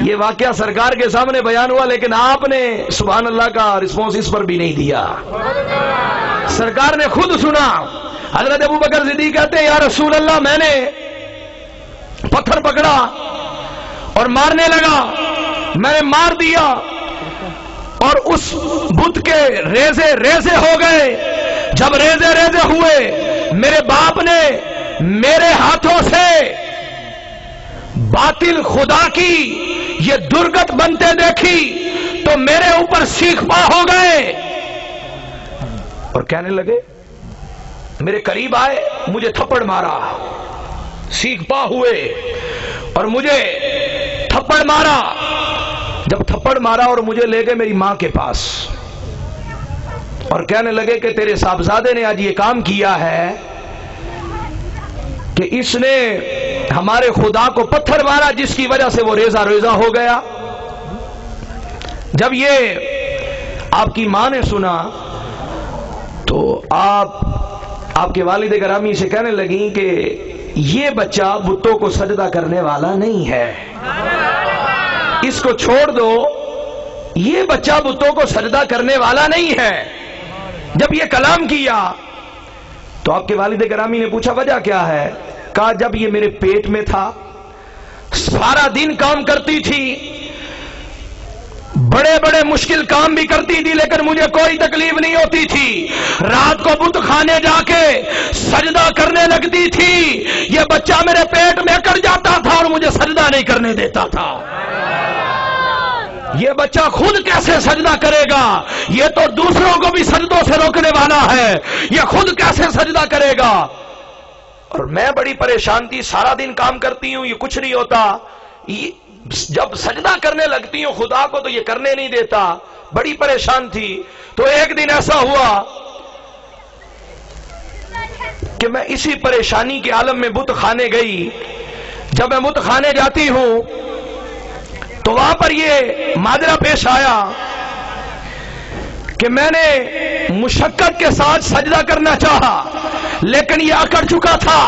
یہ واقعہ سرکار کے سامنے بیان ہوا، لیکن آپ نے سبحان اللہ کا رسپانس اس پر بھی نہیں دیا. سرکار نے خود سنا. حضرت ابو بکر صدیق کہتے ہیں یا رسول اللہ میں نے پتھر پکڑا اور مارنے لگا، میں نے مار دیا اور اس بت کے ریزے ریزے ہو گئے. جب ریزے ریزے ہوئے میرے باپ نے میرے ہاتھوں سے باطل خدا کی یہ درگت بنتے دیکھی تو میرے اوپر سیخ پا ہو گئے اور کہنے لگے، میرے قریب آئے، مجھے تھپڑ مارا، سیخ پا ہوئے اور مجھے تھپڑ مارا. جب تھپڑ مارا اور مجھے لے گئے میری ماں کے پاس اور کہنے لگے کہ تیرے صاحبزادے نے آج یہ کام کیا ہے کہ اس نے ہمارے خدا کو پتھر مارا جس کی وجہ سے وہ ریزہ ریزہ ہو گیا. جب یہ آپ کی ماں نے سنا تو آپ کے والد گرامی سے کہنے لگیں کہ یہ بچہ بتوں کو سجدہ کرنے والا نہیں ہے، اس کو چھوڑ دو، یہ بچہ بتوں کو سجدہ کرنے والا نہیں ہے. جب یہ کلام کیا تو آپ کے والد گرامی نے پوچھا وجہ کیا ہے؟ کہا جب یہ میرے پیٹ میں تھا سارا دن کام کرتی تھی، بڑے بڑے مشکل کام بھی کرتی تھی لیکن مجھے کوئی تکلیف نہیں ہوتی تھی. رات کو بت خانے جا کے سجدہ کرنے لگتی تھی، یہ بچہ میرے پیٹ میں اکڑ جاتا تھا اور مجھے سجدہ نہیں کرنے دیتا تھا. یہ بچہ خود کیسے سجدہ کرے گا؟ یہ تو دوسروں کو بھی سجدوں سے روکنے والا ہے، یہ خود کیسے سجدہ کرے گا؟ اور میں بڑی پریشان تھی، سارا دن کام کرتی ہوں، یہ کچھ نہیں ہوتا، جب سجدہ کرنے لگتی ہوں خدا کو تو یہ کرنے نہیں دیتا. بڑی پریشان تھی. تو ایک دن ایسا ہوا کہ میں اسی پریشانی کے عالم میں بت خانے گئی. جب میں بت خانے جاتی ہوں تو وہاں پر یہ ماجرا پیش آیا کہ میں نے مشقت کے ساتھ سجدہ کرنا چاہا لیکن یہ اکڑ چکا تھا.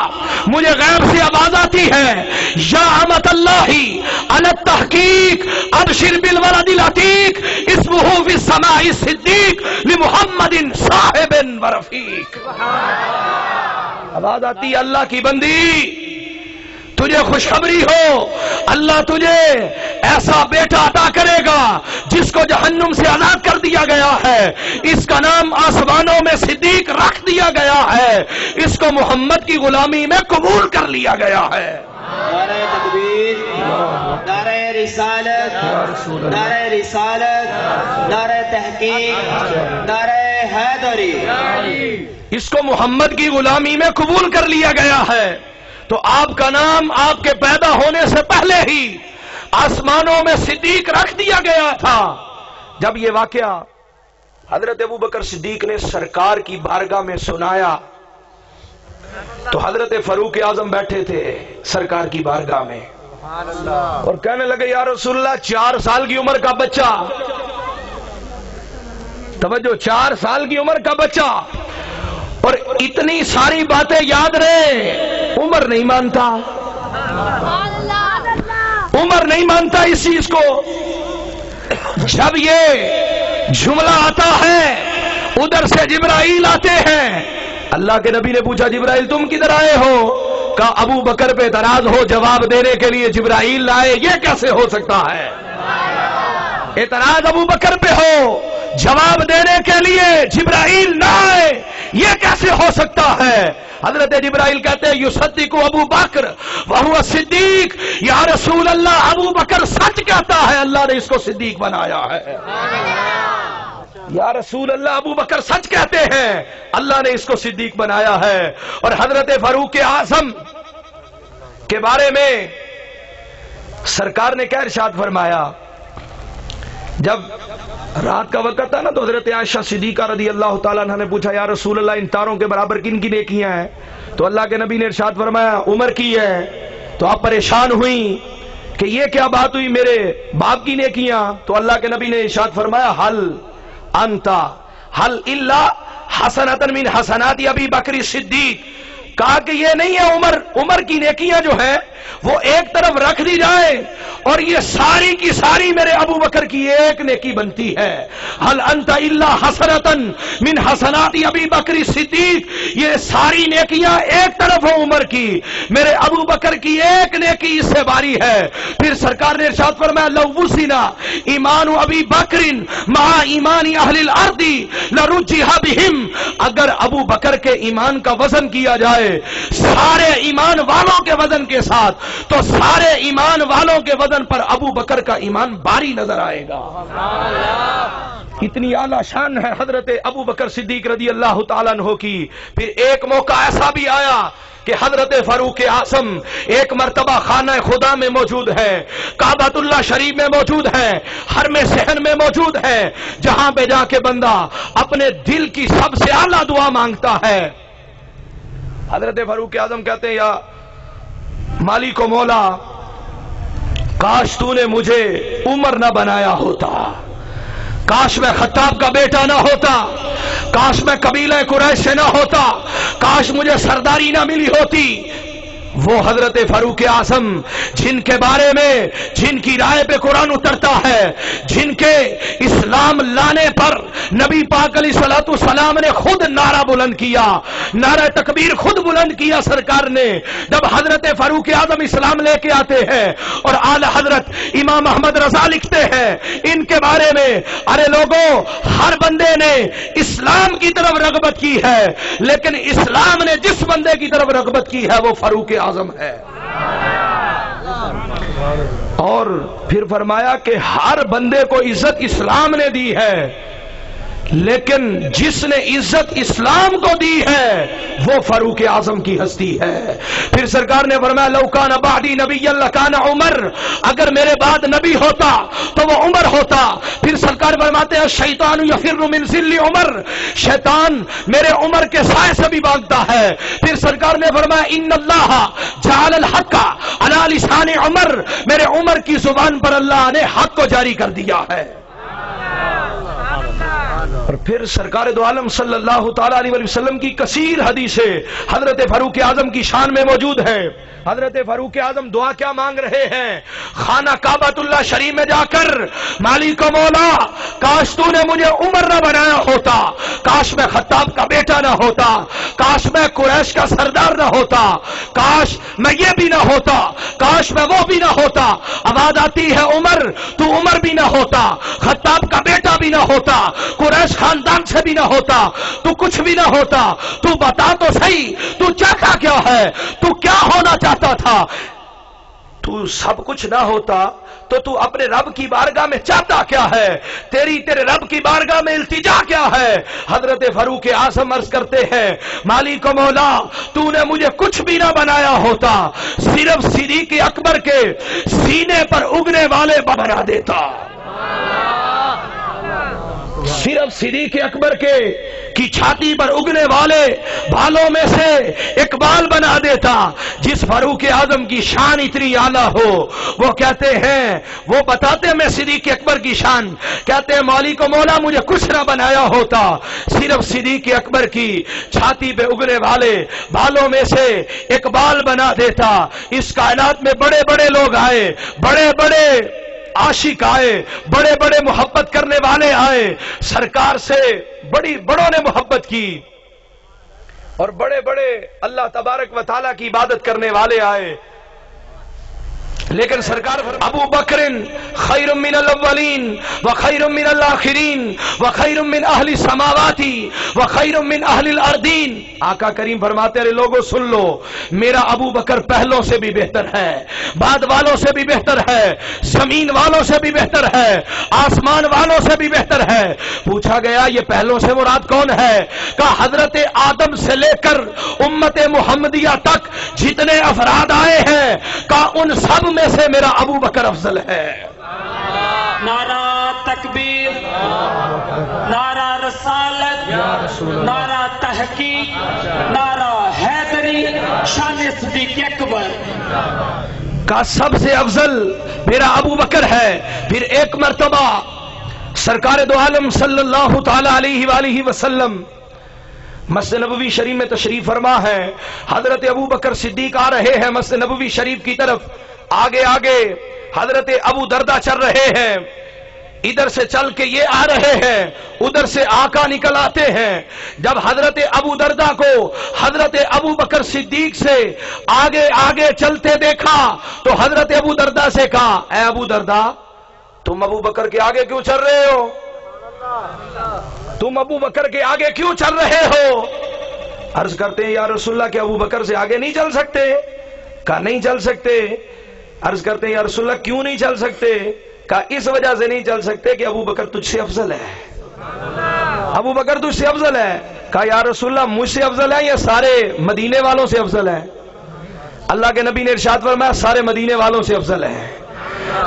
مجھے غیب سے آواز آتی ہے، یا امت اللہ علی التحقیق ابشر بالولد العتیق اسمہ فی السماء صدیق لمحمد صاحب و رفیق. آواز آتی ہے اللہ کی بندی تجھے خوشخبری ہو، اللہ تجھے ایسا بیٹا عطا کرے گا جس کو جہنم سے آزاد کر دیا گیا ہے، اس کا نام آسمانوں میں صدیق رکھ دیا گیا ہے، اس کو محمد کی غلامی میں قبول کر لیا گیا ہے. نعرہ تکبیر، نعرہ رسالت، نعرہ رسالت، نعرہ تحقیق، نعرہ حیدری. اس کو محمد کی غلامی میں قبول کر لیا گیا ہے. تو آپ کا نام آپ کے پیدا ہونے سے پہلے ہی آسمانوں میں صدیق رکھ دیا گیا تھا. جب یہ واقعہ حضرت ابو بکر صدیق نے سرکار کی بارگاہ میں سنایا تو حضرت فاروق اعظم بیٹھے تھے سرکار کی بارگاہ میں اور کہنے لگے یا رسول اللہ 4 سال کی عمر کا بچہ، توجہ 4 سال کی عمر کا بچہ اور اتنی ساری باتیں یاد رہے، عمر نہیں مانتا، عمر نہیں مانتا اس چیز کو. جب یہ جملہ آتا ہے ادھر سے جبرائیل آتے ہیں. اللہ کے نبی نے پوچھا جبرائیل تم کدھر آئے ہو؟ کہا ابو بکر پہ اعتراض ہو جواب دینے کے لیے جبرائیل لائے. یہ کیسے ہو سکتا ہے؟ اعتراض ابو بکر پہ ہو جواب دینے کے لیے جبرائیل نہ آئے، یہ کیسے ہو سکتا ہے؟ حضرت جبرائیل کہتے ہیں یصدق ابو بکر وہو صدیق، یا رسول اللہ ابو بکر سچ کہتا ہے، اللہ نے اس کو صدیق بنایا ہے. یا رسول اللہ ابو بکر سچ کہتے ہیں، اللہ نے اس کو صدیق بنایا ہے. اور حضرت فاروق اعظم کے بارے میں سرکار نے کیا ارشاد فرمایا؟ جب رات کا وقت تھا نا تو حضرت عائشہ صدیقہ رضی اللہ تعالیٰ عنہ نے پوچھا یا رسول اللہ ان تاروں کے برابر کن کی نیکیاں ہیں؟ تو اللہ کے نبی نے ارشاد فرمایا عمر کی ہے. تو آپ پریشان ہوئی کہ یہ کیا بات ہوئی، میرے باپ کی نیکیاں؟ تو اللہ کے نبی نے ارشاد فرمایا حل انتا حل الا حسنۃ من حسنات ابی بکر صدیق، کہا کہ یہ نہیں ہے عمر کی نیکیاں جو ہیں وہ ایک طرف رکھ دی جائے اور یہ ساری کی ساری میرے ابو بکر کی ایک نیکی بنتی ہے. حل انت الا حسنۃ من حسنات ابی بکر صدیق، یہ ساری نیکیاں ایک طرف ہو عمر کی، میرے ابو بکر کی ایک نیکی اس سے باری ہے. پھر سرکار نے ارشاد فرمایا لو وزنا ایمان ابی بکر مع ایمان اہل الارض لرجح بہم، اگر ابو بکر کے ایمان کا وزن کیا جائے سارے ایمان والوں کے وزن کے ساتھ تو سارے ایمان والوں کے وزن پر ابو بکر کا ایمان باری نظر آئے گا. اتنی اعلیٰ شان ہے حضرت ابو بکر صدیق رضی اللہ تعالیٰ عنہ کی. پھر ایک موقع ایسا بھی آیا کہ حضرت فاروق اعظم ایک مرتبہ خانہ خدا میں موجود ہے، کعبۃ اللہ شریف میں موجود ہے، حرم صحن میں موجود ہے، جہاں پہ جا کے بندہ اپنے دل کی سب سے اعلیٰ دعا مانگتا ہے. حضرت فاروق اعظم کہتے ہیں یا مالک و مولا، کاش تو نے مجھے عمر نہ بنایا ہوتا، کاش میں خطاب کا بیٹا نہ ہوتا، کاش میں قبیلہ قریش سے نہ ہوتا، کاش مجھے سرداری نہ ملی ہوتی. وہ حضرت فاروق اعظم جن کے بارے میں جن کی رائے پہ قرآن اترتا ہے، جن کے اسلام لانے پر نبی پاک علیہ الصلوۃ والسلام نے خود نعرہ بلند کیا، نعرہ تکبیر خود بلند کیا سرکار نے جب حضرت فاروق اعظم اسلام لے کے آتے ہیں. اور اعلی حضرت امام احمد رضا لکھتے ہیں ان کے بارے میں، ارے لوگوں، ہر بندے نے اسلام کی طرف رغبت کی ہے لیکن اسلام نے جس بندے کی طرف رغبت کی ہے وہ فاروق اعظم ہے. اور پھر فرمایا کہ ہر بندے کو عزت اسلام نے دی ہے لیکن جس نے عزت اسلام کو دی ہے وہ فاروق اعظم کی ہستی ہے. پھر سرکار نے فرمایا لو کان بعدی نبی لکان عمر، اگر میرے بعد نبی ہوتا تو وہ عمر ہوتا. پھر سرکار فرماتے ہیں الشیطان یفر من ذل عمر، شیطان میرے عمر کے سائے سے بھی بھاگتا ہے. پھر سرکار نے فرمایا ان اللہ جعل الحق علی لسان عمر، میرے عمر کی زبان پر اللہ نے حق کو جاری کر دیا ہے. اور پھر سرکار دو عالم صلی اللہ تعالی علیہ وسلم کی کثیر حدیثیں حضرت فاروق اعظم کی شان میں موجود ہیں. حضرت فاروق اعظم دعا کیا مانگ رہے ہیں؟ خانہ کعبۃ اللہ شریف میں جا کر مالک و مولا، کاش تو نے مجھے عمر نہ بنایا ہوتا، کاش میں خطاب کا بیٹا نہ ہوتا، کاش میں قریش کا سردار نہ ہوتا، کاش میں یہ بھی نہ ہوتا، کاش میں وہ بھی نہ ہوتا. آواز آتی ہے عمر، تو عمر بھی نہ ہوتا، خطاب کا بیٹا بھی نہ ہوتا، قریش خاندان سے بھی نہ ہوتا، تو کچھ بھی نہ ہوتا. تو بتا تو صحیح تو چاہتا کیا ہے، تو کیا ہونا چاہتا تھا؟ تو سب کچھ نہ ہوتا تو تو اپنے رب کی بارگاہ میں چاہتا کیا ہے؟ تیرے رب کی بارگاہ میں التجا کیا ہے؟ حضرت فاروق اعظم عرض کرتے ہیں مالک و مولا، تو نے مجھے کچھ بھی نہ بنایا ہوتا، صرف صدیق اکبر کے سینے پر اگنے والے بنا دیتا، صرف صدیق اکبر کی چھاتی پر اگنے والے بالوں میں سے ایک بال بنا دیتا. جس فاروق اعظم کی شان اتنی اعلیٰ ہو، وہ کہتے ہیں، وہ بتاتے ہیں میں صدیق اکبر کی شان، کہتے ہیں مالک و مولا مجھے کچھ نہ بنایا ہوتا، صرف صدیق اکبر کی چھاتی پہ اگنے والے بالوں میں سے ایک بال بنا دیتا. اس کائنات میں بڑے بڑے لوگ آئے، بڑے بڑے عاشق آئے، بڑے بڑے محبت کرنے والے آئے، سرکار سے بڑوں نے محبت کی، اور بڑے بڑے اللہ تبارک و تعالیٰ کی عبادت کرنے والے آئے، لیکن سرکار ابو بکر خیر من الاولین وخیر من الاخرین وخیر من اہل السماوات وخیر من اہل الارضین. آقا کریم فرماتے ہیں لوگوں سن لو، میرا ابو بکر پہلوں سے بھی بہتر ہے، بعد والوں سے بھی بہتر ہے، زمین والوں سے بھی بہتر ہے، آسمان والوں سے بھی بہتر ہے. پوچھا گیا یہ پہلوں سے مراد کون ہے؟ کہا حضرت آدم سے لے کر امت محمدیہ تک جتنے افراد آئے ہیں، کہا ان سب میں سے میرا ابو بکر افضل ہے. نعرہ تکبیر، نعرہ رسالت، نعرہ تحقیق، نعرہ حیدری، شان صدیق اکبر کا سب سے افضل میرا ابو بکر ہے. پھر ایک مرتبہ سرکار دو عالم صلی اللہ تعالی علیہ وآلہ وسلم مسجد نبوی شریف میں تشریف فرما ہے، حضرت ابو بکر صدیق آ رہے ہیں مسجد نبوی شریف کی طرف، آگے آگے حضرت ابو دردہ چل رہے ہیں، ادھر سے چل کے یہ آ رہے ہیں، ادھر سے آقا نکل آتے ہیں۔ جب حضرت ابو دردہ کو حضرت ابو بکر صدیق سے آگے آگے چلتے دیکھا تو حضرت ابو دردہ سے کہا، اے ابو دردہ تم ابو بکر کے آگے کیوں چل رہے ہو؟ تم ابو بکر کے آگے کیوں چل رہے ہو؟ عرض کرتے ہیں یا رسول اللہ کہ ابو بکر سے آگے نہیں چل سکتے؟ کہا نہیں چل سکتے۔ عرض کرتے ہیں یا رسول اللہ کیوں نہیں چل سکتے؟ کہا اس وجہ سے نہیں چل سکتے کہ ابو بکر تجھ سے افضل ہے، ابو بکر تجھ سے افضل ہے۔ کہا یا رسول اللہ مجھ سے افضل ہے یا سارے مدینے والوں سے افضل ہے؟ اللہ کے نبی نے ارشاد فرمایا سارے مدینے والوں سے افضل ہے۔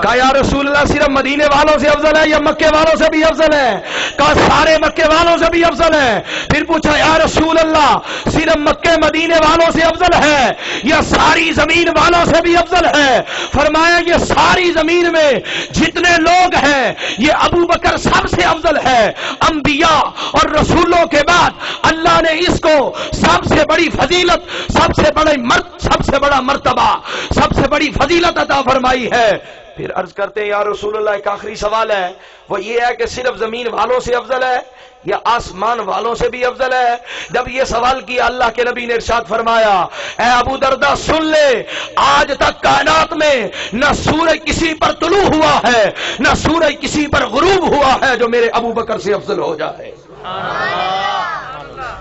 کہا یا رسول اللہ صرف مدینے والوں سے افضل ہے یا مکے والوں سے بھی افضل ہے؟ کہا سارے مکے والوں سے بھی افضل ہے۔ پھر پوچھا یا رسول اللہ صرف مکے مدینے والوں سے افضل ہے یا ساری زمین والوں سے بھی افضل ہے؟ فرمایا یہ ساری زمین میں جتنے لوگ ہیں یہ ابو بکر سب سے افضل ہے۔ انبیاء اور رسولوں کے بعد اللہ نے اس کو سب سے بڑی فضیلت، سب سے بڑا مرتبہ، سب سے بڑی فضیلت عطا فرمائی ہے۔ پھر عرض کرتے ہیں یا رسول اللہ ایک آخری سوال ہے، وہ یہ ہے کہ صرف زمین والوں سے افضل ہے یا آسمان والوں سے بھی افضل ہے؟ جب یہ سوال کیا اللہ کے نبی نے ارشاد فرمایا اے ابو دردہ سن لے، آج تک کائنات میں نہ سورج کسی پر طلوع ہوا ہے نہ سورج کسی پر غروب ہوا ہے جو میرے ابو بکر سے افضل ہو جائے۔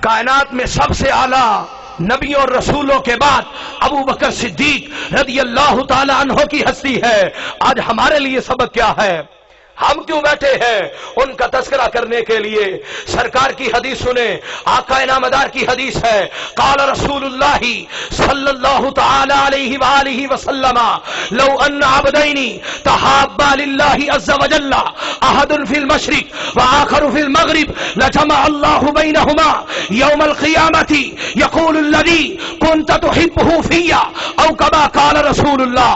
کائنات میں سب سے اعلیٰ نبیوں اور رسولوں کے بعد ابو بکر صدیق رضی اللہ تعالی عنہ کی ہستی ہے۔ آج ہمارے لیے سبق کیا ہے؟ ہم کیوں بیٹھے ہیں؟ ان کا تذکرہ کرنے کے لیے۔ سرکار کی حدیث سنیں، آقا نامدار کی حدیث ہے، قال رسول اللہ صلی اللہ تعالی علیہ وآلہ وسلم لو ان عبدین تحابا للہ عز وجل احد فی المشرق وآخر فی المغرب لجمع اللہ بینہما یوم القیامت یقول الذی کنت تحبہ فی او کما قال رسول اللہ۔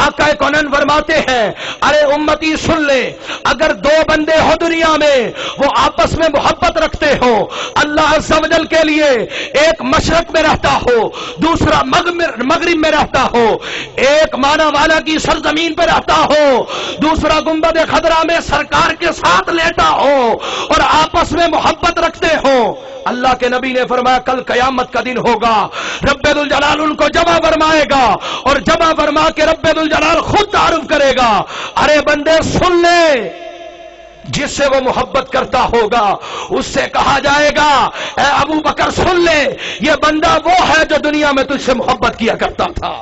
آقا کونن فرماتے ہیں ارے امتی سن لے، اگر دو بندے ہو دنیا میں وہ آپس میں محبت رکھتے ہو، اللہ عز و جل کے لیے ایک مشرق میں رہتا ہو، دوسرا مغرب میں رہتا ہو، ایک مانا والا کی سرزمین پہ رہتا ہو، دوسرا گنبد خضرا میں سرکار کے ساتھ لیٹا ہو اور آپس میں محبت رکھتے ہو، اللہ کے نبی نے فرمایا کل قیامت کا دن ہوگا، رب ذوالجلال ان کو جمع فرمائے گا اور جمع فرما کے رب ذوالجلال خود تعارف کرے گا، ارے بندے سن لے، جس سے وہ محبت کرتا ہوگا اس سے کہا جائے گا اے ابو بکر سن لے، یہ بندہ وہ ہے جو دنیا میں تجھ سے محبت کیا کرتا تھا۔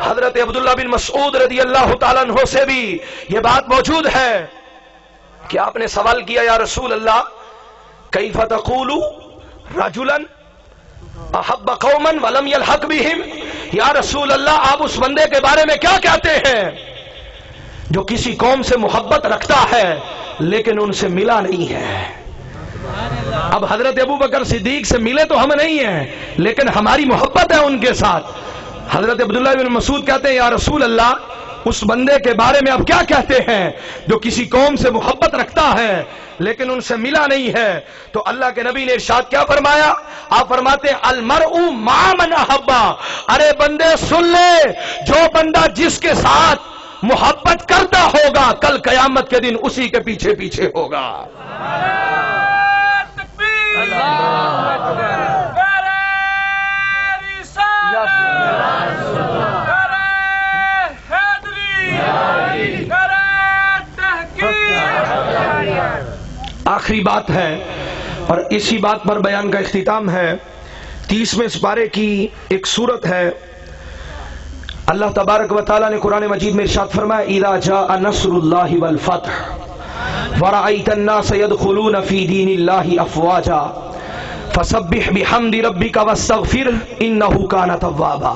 حضرت عبداللہ بن مسعود رضی اللہ تعالیٰ عنہ سے بھی یہ بات موجود ہے کہ آپ نے سوال کیا یا رسول اللہ کیف تقول رجلا احب قوما ولم يلحق بهم، یا رسول اللہ آپ اس بندے کے بارے میں کیا کہتے ہیں جو کسی قوم سے محبت رکھتا ہے لیکن ان سے ملا نہیں ہے؟ اب حضرت ابو بکر صدیق سے ملے تو ہم نہیں ہیں لیکن ہماری محبت ہے ان کے ساتھ۔ حضرت عبداللہ بن مسعود کہتے ہیں یا رسول اللہ اس بندے کے بارے میں آپ کیا کہتے ہیں جو کسی قوم سے محبت رکھتا ہے لیکن ان سے ملا نہیں ہے؟ تو اللہ کے نبی نے ارشاد کیا فرمایا؟ آپ فرماتے ہیں المرء مع من احبا، ارے بندے سن لے، جو بندہ جس کے ساتھ محبت کرتا ہوگا کل قیامت کے دن اسی کے پیچھے پیچھے ہوگا۔ آخری بات ہے اور اسی بات پر بیان کا اختتام ہے، 30ویں سپارے کی ایک سورت ہے۔ اللہ تبارک و تعالیٰ نے قرآن مجید میں ارشاد فرمایا اذا جاء نصر اللہ والفتح ورأيت الناس يدخلون في دين الله افواجا فسبح بحمد ربك واستغفر انه كان توابا۔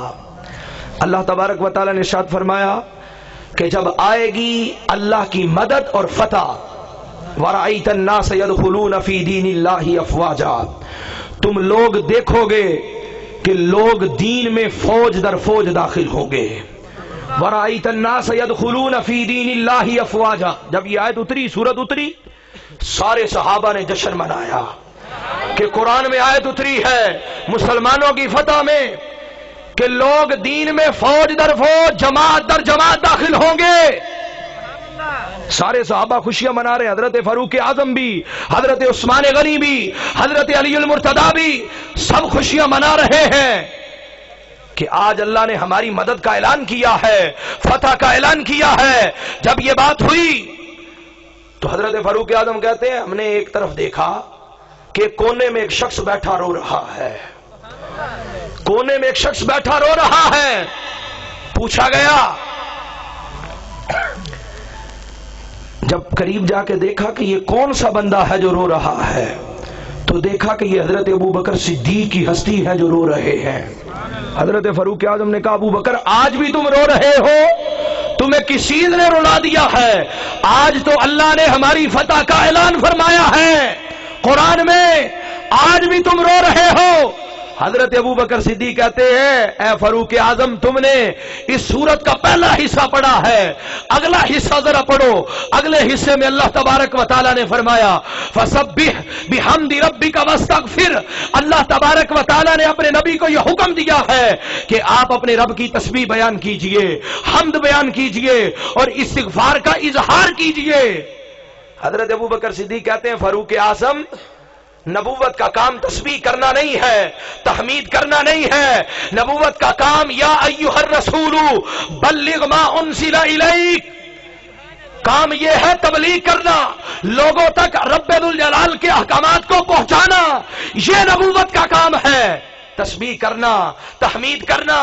اللہ تبارک و تعالیٰ نے ارشاد فرمایا کہ جب آئے گی اللہ کی مدد اور فتح، ورأيت الناس يدخلون في دين الله افواجا، تم لوگ دیکھو گے کہ لوگ دین میں فوج در فوج داخل ہوں گے۔ وَرَأَيْتَ النَّاسَ يَدْخُلُونَ فِي دِينِ اللَّهِ أَفْوَاجًا، جب یہ آیت اتری، سورت اتری، سارے صحابہ نے جشن منایا، کہ قرآن میں آیت اتری ہے مسلمانوں کی فتح میں کہ لوگ دین میں فوج در فوج جماعت در جماعت داخل ہوں گے. سارے صحابہ خوشیاں منا رہے ہیں، حضرت فاروق اعظم بھی، حضرت عثمان غنی بھی، حضرت علی المرتضیٰ بھی، سب خوشیاں منا رہے ہیں کہ آج اللہ نے ہماری مدد کا اعلان کیا ہے، فتح کا اعلان کیا ہے. جب یہ بات ہوئی تو حضرت فاروق اعظم کہتے ہیں ہم نے ایک طرف دیکھا کہ کونے میں ایک شخص بیٹھا رو رہا ہے، کونے میں ایک شخص بیٹھا رو رہا ہے. پوچھا گیا، جب قریب جا کے دیکھا کہ یہ کون سا بندہ ہے جو رو رہا ہے تو دیکھا کہ یہ حضرت ابو بکر صدیق کی ہستی ہے جو رو رہے ہیں. حضرت فاروق اعظم نے کہا ابو بکر آج بھی تم رو رہے ہو، تمہیں کس چیز نے رلا دیا ہے؟ آج تو اللہ نے ہماری فتح کا اعلان فرمایا ہے قرآن میں، آج بھی تم رو رہے ہو. حضرت ابو بکر صدیق کہتے ہیں اے فاروق اعظم تم نے اس سورت کا پہلا حصہ پڑھا ہے، اگلا حصہ ذرا پڑھو. اگلے حصے میں اللہ تبارک و تعالی نے فرمایا فسبح بحمد ربک واستغفر. اللہ تبارک و تعالی نے اپنے نبی کو یہ حکم دیا ہے کہ آپ اپنے رب کی تسبیح بیان کیجئے، حمد بیان کیجئے اور استغفار کا اظہار کیجئے. حضرت ابو بکر صدیق کہتے ہیں فاروق اعظم نبوت کا کام تسبیح کرنا نہیں ہے، تحمید کرنا نہیں ہے. نبوت کا کام یا ایھا الرسول بلغ ما انزل الیک، کام یہ ہے تبلیغ کرنا، لوگوں تک رب ذوالجلال کے احکامات کو پہنچانا، یہ نبوت کا کام ہے. تسبیح کرنا، تحمید کرنا،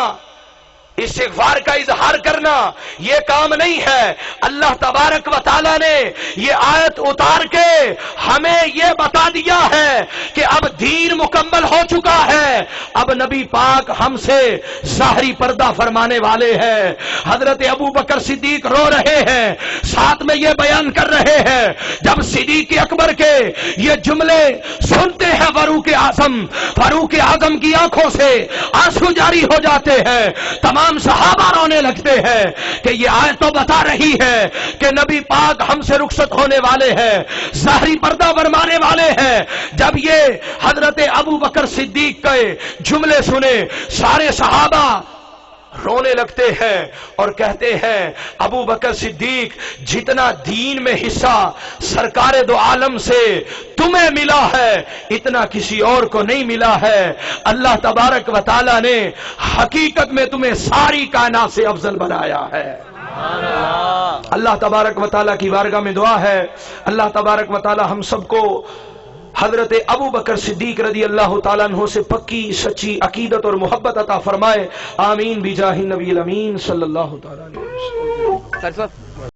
استغفار کا اظہار کرنا یہ کام نہیں ہے. اللہ تبارک و تعالی نے یہ آیت اتار کے ہمیں یہ بتا دیا ہے کہ اب دین مکمل ہو چکا ہے، اب نبی پاک ہم سے ظاہری پردہ فرمانے والے ہیں. حضرت ابو بکر صدیق رو رہے ہیں، ساتھ میں یہ بیان کر رہے ہیں. جب صدیق اکبر کے یہ جملے سنتے ہیں فاروق اعظم کی آنکھوں سے آنسو جاری ہو جاتے ہیں. تمام صحابہ رونے لگتے ہیں کہ یہ آیت تو بتا رہی ہے کہ نبی پاک ہم سے رخصت ہونے والے ہیں، ظاہری پردہ فرمانے والے ہیں. جب یہ حضرت ابو بکر صدیق کے جملے سنے سارے صحابہ رونے لگتے ہیں اور کہتے ہیں ابو بکر صدیق جتنا دین میں حصہ سرکار دو عالم سے تمہیں ملا ہے اتنا کسی اور کو نہیں ملا ہے. اللہ تبارک و تعالی نے حقیقت میں تمہیں ساری کائنات سے افضل بنایا ہے. اللہ تبارک و تعالی کی بارگاہ میں دعا ہے اللہ تبارک و تعالی ہم سب کو حضرت ابو بکر صدیق رضی اللہ تعالیٰ عنہ سے پکی سچی عقیدت اور محبت عطا فرمائے. آمین بجاہ النبی الامین صلی اللہ تعالیٰ علیہ وسلم.